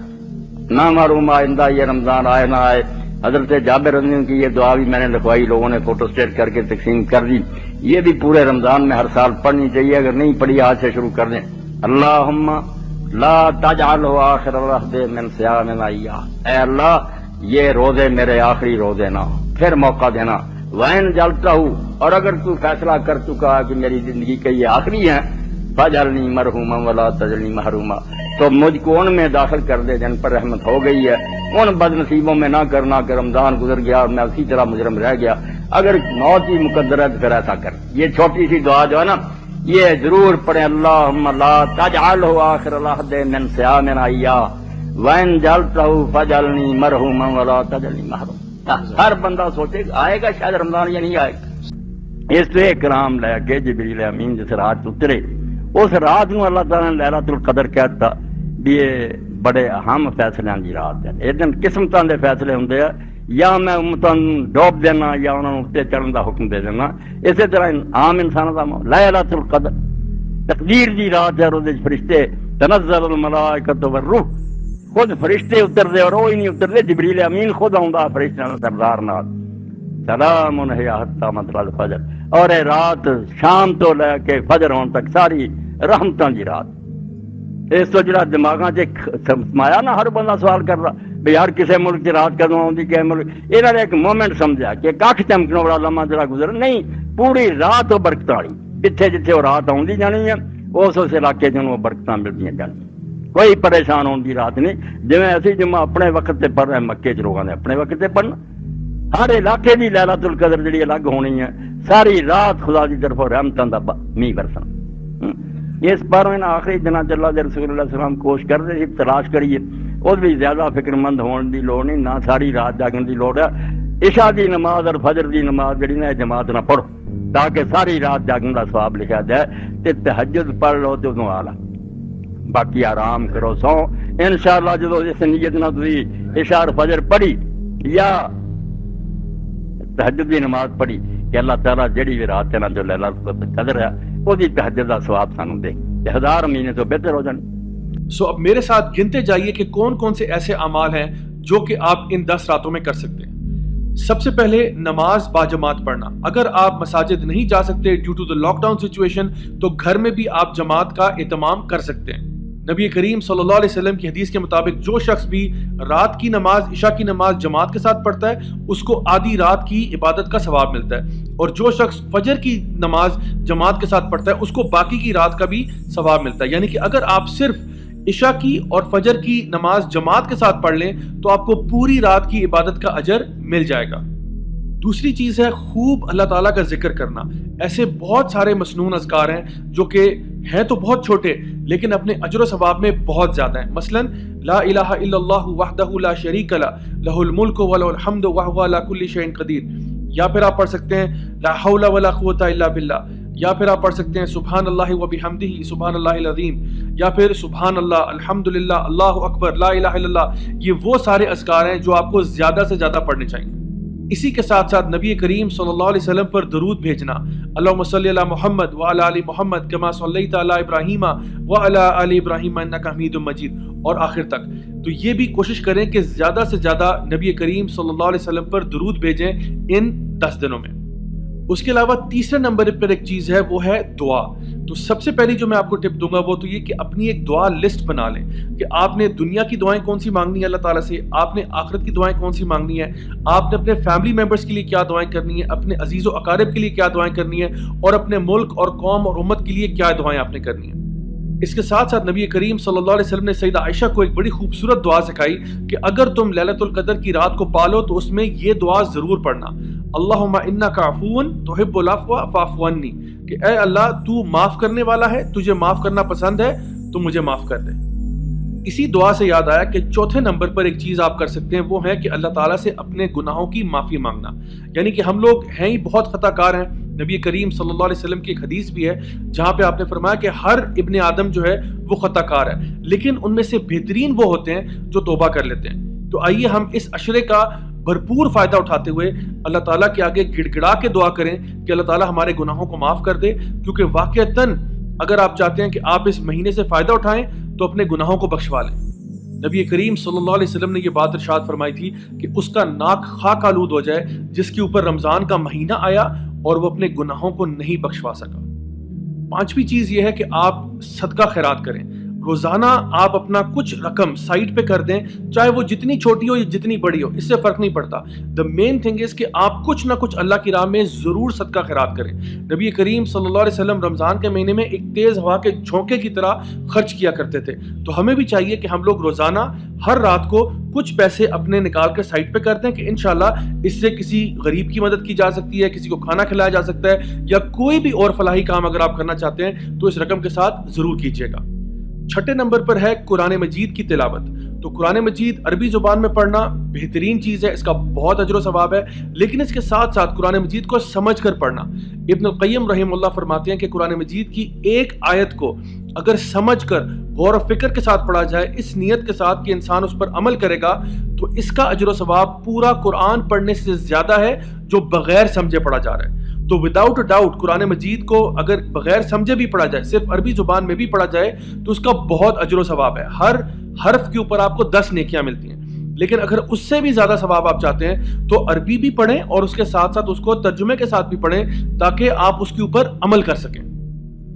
نہ معلوم آئندہ یہ رمضان آئے نہ آئے، حضرت جابر رضی اللہ عنہ کی یہ دعا بھی میں نے لکھوائی، لوگوں نے فوٹو اسٹیٹ کر کے تقسیم کر دی، یہ بھی پورے رمضان میں ہر سال پڑھنی چاہیے، اگر نہیں پڑھی آج سے شروع کر دیں، اللہم لا تجعلہ آخر العہد من صیامنا ایاہ، اے اللہ یہ روزے میرے آخری روزے نہ ہوں، پھر موقع دینا، وَإِن جَعَلْتَهُ، اور اگر تو فیصلہ کر چکا کہ میری زندگی کے یہ آخری ہیں، فَاجْعَلْنِي مَرْحُومًا وَلَا تَجْعَلْنِي مَحْرُومًا، تو مجھ کو ان میں داخل کر دے جن پر رحمت ہو گئی ہے، ان بد نصیبوں میں نہ کرنا کہ رمضان گزر گیا اور میں اسی طرح مجرم رہ گیا، اگر موت ہی مقدر ہے تو پھر ایسا کر، یہ چھوٹی سی دعا جو ہے نا یہ ضرور پڑھیں، اللہم لا تجعلہ آخر العہد من صیامنا ایاہ وَإِن جَعَلْتَهُ فَاجْعَلْنِي مَرْحُومًا وَلَا تَجْعَلْنِي مَحْرُومًا، ہر بندہ سوچے آئے گا شاید رمضان یا نہیں آئے گا، اس لیے کرام لے کے جبریل امین جس رات اترے، اس رات کو اللہ تعالیٰ نے لیلۃ القدر کہتا بھی یہ بڑے اہم فیصلے کی رات ہے، اس دن قسمتاں دے فیصلے ہوندے ہیں، یا میں امتاں ڈوب دینا یا انہوں نے اتنے چڑھن کا حکم دے دینا، اسی طرح عام انسانوں کا لیلۃ القدر تقدیر دی رات ہے، روز فرشتے تنزل الملائکۃ والروح، خود فرشتے اترتے اور وہ ہی نہیں اترتے، جبریل امین خود آؤں فرشتوں کا سردار نال، سلام ہی حتی مطلع الفجر، اور اے رات شام تو لے کے فجر ہون تک ساری رحمتاں دی رات، اس تو جڑا دماغاں سمایا نا ہر بندہ سوال کر رہا بھی یار کسے ملک کی رات کدوں آؤندی کہ ملک، انہوں نے ایک مومنٹ سمجھا کہ کھ چمکنے والا لمحہ جڑا گزر نہیں، پوری رات وہ برکت والی، جتھے جتھے وہ رات آؤندی جانی ہے اس علاقے چ وہ برکتاں ملدیاں جانی، کوئی پریشان ہونے کی رات نہیں، جی اسی جمعہ اپنے وقت سے پڑھ رہے ہیں، مکے چ لوگوں نے اپنے وقت سے پڑھنا، ہر علاقے کی لیلۃ القدر جڑی الگ ہونی ہے، ساری رات خدا کی طرف رحمتاں دا میਂਹ برسنا، اس پر آخری دن اللہ دے رسول اللہ صلی اللہ علیہ وسلم کوشش کرتے تھے تلاش کریے، اس بھی زیادہ فکر مند ہونے کی لوڑ نہیں، نہ ساری رات جاگن کی لوڑ ہے، عشاء کی نماز اور فجر کی نماز جڑی نا جماعت نہ پڑھو تاکہ ساری رات جاگن کا ثواب لکھا جائے، تے تہجد پڑھ لو تو ادوں آلہ، باقی آرام کرو سو، انشاءاللہ جدو اس نیت نہ تسی عشاء اور فجر پڑھی یا تہجد کی نماز پڑھی کہ اللہ تعالیٰ جڑی بھی رات ہے نا جو لیلۃ القدر ہے وہ تہجد کا ثواب سانو دے، 1000 مہینے تو بہتر ہو جانے۔ اب میرے ساتھ گنتے جائیے کہ کون کون سے ایسے اعمال ہیں جو کہ آپ ان 10 راتوں میں کر سکتے ہیں۔ سب سے پہلے نماز باجماعت پڑھنا، اگر آپ مساجد نہیں جا سکتے due to the lockdown situation تو گھر میں بھی آپ جماعت کا اہتمام کر سکتے ہیں۔ نبی کریم صلی اللہ علیہ وسلم کی حدیث کے مطابق جو شخص بھی رات کی نماز عشاء کی نماز جماعت کے ساتھ پڑھتا ہے اس کو آدھی رات کی عبادت کا ثواب ملتا ہے، اور جو شخص فجر کی نماز جماعت کے ساتھ پڑھتا ہے اس کو باقی کی رات کا بھی ثواب ملتا ہے، یعنی کہ اگر آپ صرف عشاء کی اور فجر کی نماز جماعت کے ساتھ پڑھ لیں تو آپ کو پوری رات کی عبادت کا اجر مل جائے گا۔ دوسری چیز ہے خوب اللہ تعالیٰ کا ذکر کرنا۔ ایسے بہت سارے مسنون اذکار ہیں جو کہ ہیں تو بہت چھوٹے لیکن اپنے اجر و ثواب میں بہت زیادہ ہیں، مثلا لا الہ الا اللہ وحدہ لا شریک لہ لہ الملک ولہ الحمد وہو علی کل شیء قدیر، یا پھر آپ پڑھ سکتے ہیں لا حول ولا قوۃ الا باللہ، یا پھر آپ پڑھ سکتے ہیں سبحان اللہ وبحمدہ سبحان اللہ العظیم، یا پھر سبحان اللہ الحمدللہ اللہ اکبر لا الہ الا اللہ۔ یہ وہ سارے اذکار ہیں جو آپ کو زیادہ سے زیادہ پڑھنے چاہیے۔ اسی کے ساتھ ساتھ نبی کریم صلی اللہ علیہ وسلم پر درود بھیجنا، اللہم صلی علی محمد وعلی آل محمد کما صلیت علی ابراہیم وعلی آل ابراہیم انک حمید مجید، اور آخر تک۔ تو یہ بھی کوشش کریں کہ زیادہ سے زیادہ نبی کریم صلی اللہ علیہ وسلم پر درود بھیجیں ان 10 دنوں میں۔ اس کے علاوہ تیسرے نمبر پر ایک چیز ہے، وہ ہے دعا۔ تو سب سے پہلی جو میں آپ کو ٹپ دوں گا وہ تو یہ کہ اپنی ایک دعا لسٹ بنا لیں کہ آپ نے دنیا کی دعائیں کون سی مانگنی ہے اللہ تعالیٰ سے، آپ نے آخرت کی دعائیں کون سی مانگنی ہے، آپ نے اپنے فیملی ممبرس کے لیے کیا دعائیں کرنی ہے، اپنے عزیز و اقارب کے لیے کیا دعائیں کرنی ہے، اور اپنے ملک اور قوم اور امت کے لیے کیا دعائیں آپ نے کرنی ہیں۔ اس کے ساتھ ساتھ نبی کریم صلی اللہ علیہ وسلم نے سیدہ عائشہ کو ایک بڑی خوبصورت دعا سکھائی کہ اگر تم لیلۃ القدر کی رات کو پالو تو اس میں یہ دعا ضرور پڑھنا، اللہم انک عفو تحب العفو فاعف عنی، کہ اے اللہ تو معاف کرنے والا ہے، تجھے معاف کرنا پسند ہے، تو مجھے معاف کر دے۔ اسی دعا سے یاد آیا کہ چوتھے نمبر پر ایک چیز آپ کر سکتے ہیں، وہ ہے کہ اللہ تعالیٰ سے اپنے گناہوں کی معافی مانگنا، یعنی کہ ہم لوگ ہیں ہی بہت خطا کار ہیں۔ نبی کریم صلی اللہ علیہ وسلم کی ایک حدیث بھی ہے جہاں پہ آپ نے فرمایا کہ ہر ابن آدم جو ہے وہ خطا کار ہے، لیکن ان میں سے بہترین وہ ہوتے ہیں جو توبہ کر لیتے ہیں۔ تو آئیے ہم اس عشرے کا بھرپور فائدہ اٹھاتے ہوئے اللہ تعالیٰ کے آگے گڑ گڑا کے دعا کریں کہ اللہ تعالیٰ ہمارے گناہوں کو معاف کر دے، کیونکہ واقعتاً اگر آپ چاہتے ہیں کہ آپ اس مہینے سے فائدہ اٹھائیں تو اپنے گناہوں کو بخشوا لیں۔ نبی کریم صلی اللہ علیہ وسلم نے یہ بات ارشاد فرمائی تھی کہ اس کا ناک خاک آلود ہو جائے جس کے اوپر رمضان کا مہینہ آیا اور وہ اپنے گناہوں کو نہیں بخشوا سکا۔ پانچویں چیز یہ ہے کہ آپ صدقہ خیرات کریں۔ روزانہ آپ اپنا کچھ رقم سائٹ پہ کر دیں، چاہے وہ جتنی چھوٹی ہو یا جتنی بڑی ہو، اس سے فرق نہیں پڑتا۔ دا مین تھنگ از کہ آپ کچھ نہ کچھ اللہ کی راہ میں ضرور صدقہ خیرات کریں۔ نبی کریم صلی اللہ علیہ وسلم رمضان کے مہینے میں ایک تیز ہوا کے جھونکے کی طرح خرچ کیا کرتے تھے، تو ہمیں بھی چاہیے کہ ہم لوگ روزانہ ہر رات کو کچھ پیسے اپنے نکال کر سائٹ پہ کر دیں کہ انشاءاللہ اس سے کسی غریب کی مدد کی جا سکتی ہے، کسی کو کھانا کھلایا جا سکتا ہے، یا کوئی بھی اور فلاحی کام اگر آپ کرنا چاہتے ہیں تو اس رقم کے ساتھ ضرور کیجیے گا۔ چھٹے نمبر پر ہے قرآن مجید کی تلاوت۔ تو قرآن مجید عربی زبان میں پڑھنا بہترین چیز ہے، اس کا بہت اجر و ثواب ہے، لیکن اس کے ساتھ ساتھ قرآن مجید کو سمجھ کر پڑھنا۔ ابن القیم رحمہ اللہ فرماتے ہیں کہ قرآن مجید کی ایک آیت کو اگر سمجھ کر غور و فکر کے ساتھ پڑھا جائے، اس نیت کے ساتھ کہ انسان اس پر عمل کرے گا، تو اس کا اجر و ثواب پورا قرآن پڑھنے سے زیادہ ہے جو بغیر سمجھے پڑھا جا رہا ہے۔ تو وداؤٹ ڈاؤٹ قرآن مجید کو اگر بغیر سمجھے بھی پڑھا جائے، صرف عربی زبان میں بھی پڑھا جائے، تو اس کا بہت اجر و ثواب ہے۔ ہر حرف کے اوپر آپ کو 10 نیکیاں ملتی ہیں، لیکن اگر اس سے بھی زیادہ ثواب آپ چاہتے ہیں تو عربی بھی پڑھیں اور اس کے ساتھ ساتھ اس کو ترجمے کے ساتھ بھی پڑھیں تاکہ آپ اس کے اوپر عمل کر سکیں۔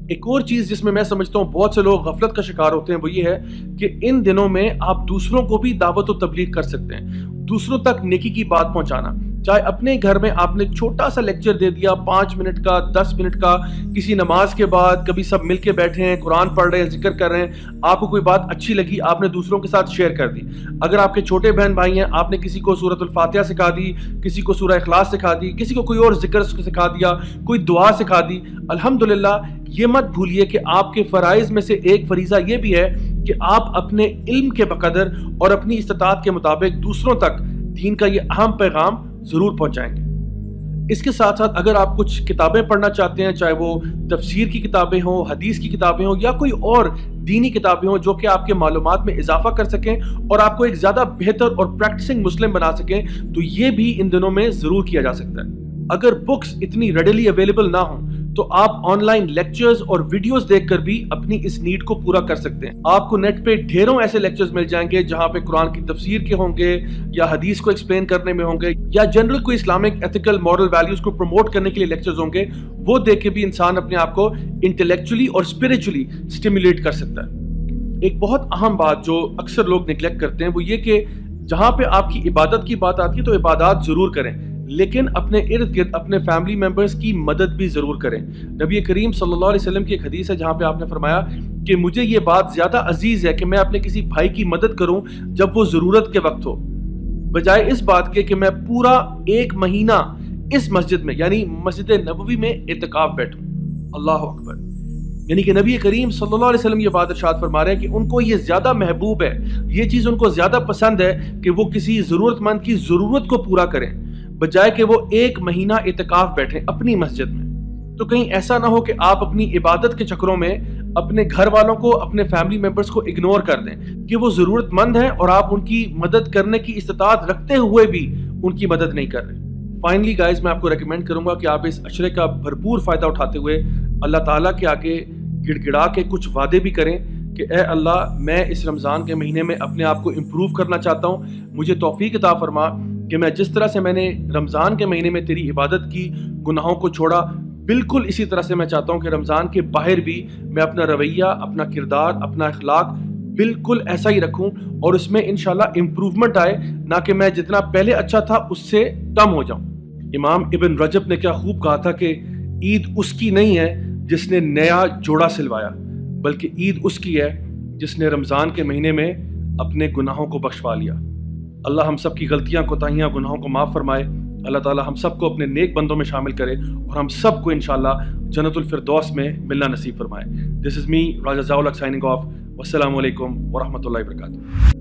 ایک اور چیز جس میں میں سمجھتا ہوں بہت سے لوگ غفلت کا شکار ہوتے ہیں وہ یہ ہے کہ ان دنوں میں آپ دوسروں کو بھی دعوت و تبلیغ کر سکتے ہیں، دوسروں تک نیکی کی بات پہنچانا۔ چاہے اپنے گھر میں آپ نے چھوٹا سا لیکچر دے دیا، 5 منٹ کا، 10 منٹ کا، کسی نماز کے بعد کبھی سب مل کے بیٹھے ہیں، قرآن پڑھ رہے ہیں، ذکر کر رہے ہیں، آپ کو کوئی بات اچھی لگی، آپ نے دوسروں کے ساتھ شیئر کر دی۔ اگر آپ کے چھوٹے بہن بھائی ہیں، آپ نے کسی کو سورۃ الفاتحہ سکھا دی، کسی کو سورہ اخلاص سکھا دی، کسی کو کوئی اور ذکر سکھا دیا، کوئی دعا سکھا دی، الحمدللہ۔ یہ مت بھولیے کہ آپ کے فرائض میں سے ایک فریضہ یہ بھی ہے کہ آپ اپنے علم کے بقدر اور اپنی استطاعت کے مطابق دوسروں تک دین کا یہ اہم پیغام ضرور پہنچائیں گے۔ اس کے ساتھ ساتھ اگر آپ کچھ کتابیں پڑھنا چاہتے ہیں، چاہے وہ تفسیر کی کتابیں ہوں، حدیث کی کتابیں ہوں، یا کوئی اور دینی کتابیں ہوں جو کہ آپ کے معلومات میں اضافہ کر سکیں اور آپ کو ایک زیادہ بہتر اور پریکٹسنگ مسلم بنا سکیں، تو یہ بھی ان دنوں میں ضرور کیا جا سکتا ہے۔ اگر بکس اتنی ریڈیلی اویلیبل نہ ہوں تو آپ آن لائن لیکچرز اور ویڈیوز دیکھ کر بھی اپنی اس نیڈ کو پورا کر سکتے ہیں۔ آپ کو نیٹ پہ ڈھیروں ایسے لیکچرز مل جائیں گے جہاں پہ قرآن کی تفسیر کے ہوں گے، یا حدیث کو ایکسپلین کرنے میں ہوں گے، یا جنرل کوئی اسلامک ایتھیکل مورل ویلیوز کو پروموٹ کرنے کے لیے لیکچرز ہوں گے۔ وہ دیکھ کے بھی انسان اپنے آپ کو انٹلیکچولی اور اسپرچولی اسٹیمولیٹ کر سکتا ہے۔ ایک بہت اہم بات جو اکثر لوگ نگلیکٹ کرتے ہیں وہ یہ کہ جہاں پہ آپ کی عبادت کی بات آتی ہے تو عبادات ضرور کریں، لیکن اپنے ارد گرد اپنے فیملی ممبرز کی مدد بھی ضرور کریں۔ نبی کریم صلی اللہ علیہ وسلم کی ایک حدیث ہے جہاں پہ آپ نے فرمایا کہ مجھے یہ بات زیادہ عزیز ہے کہ میں اپنے کسی بھائی کی مدد کروں جب وہ ضرورت کے وقت ہو، بجائے اس بات کے کہ میں پورا 1 مہینہ اس مسجد میں یعنی مسجد نبوی میں اعتکاف بیٹھوں۔ اللہ اکبر! یعنی کہ نبی کریم صلی اللہ علیہ وسلم یہ بات ارشاد فرما رہے ہیں کہ ان کو یہ زیادہ محبوب ہے، یہ چیز ان کو زیادہ پسند ہے کہ وہ کسی ضرورت مند کی ضرورت کو پورا کریں، بجائے کہ وہ 1 مہینہ اعتکاف بیٹھیں اپنی مسجد میں۔ تو کہیں ایسا نہ ہو کہ آپ اپنی عبادت کے چکروں میں اپنے گھر والوں کو، اپنے فیملی ممبرز کو اگنور کر دیں کہ وہ ضرورت مند ہیں اور آپ ان کی مدد کرنے کی استطاعت رکھتے ہوئے بھی ان کی مدد نہیں کر رہے۔ فائنلی گائز میں آپ کو ریکمینڈ کروں گا کہ آپ اس عشرے کا بھرپور فائدہ اٹھاتے ہوئے اللہ تعالیٰ کے آگے گڑ گڑا کے کچھ وعدے بھی کریں کہ اے اللہ میں اس رمضان کے مہینے میں اپنے آپ کو امپروو کرنا چاہتا ہوں، مجھے توفیق عطا فرما کہ میں جس طرح سے میں نے رمضان کے مہینے میں تیری عبادت کی، گناہوں کو چھوڑا، بالکل اسی طرح سے میں چاہتا ہوں کہ رمضان کے باہر بھی میں اپنا رویہ، اپنا کردار، اپنا اخلاق بالکل ایسا ہی رکھوں اور اس میں انشاءاللہ امپروومنٹ آئے، نہ کہ میں جتنا پہلے اچھا تھا اس سے کم ہو جاؤں۔ امام ابن رجب نے کیا خوب کہا تھا کہ عید اس کی نہیں ہے جس نے نیا جوڑا سلوایا، بلکہ عید اس کی ہے جس نے رمضان کے مہینے میں اپنے گناہوں کو بخشوا لیا۔ اللہ ہم سب کی غلطیاں، کوتاہیاں، گناہوں کو معاف فرمائے۔ اللہ تعالی ہم سب کو اپنے نیک بندوں میں شامل کرے اور ہم سب کو انشاءاللہ جنت الفردوس میں ملنا نصیب فرمائے۔ دس از می راجہ ضیاء الحق سائننگ آف۔ والسلام علیکم ورحمۃ اللہ وبرکاتہ۔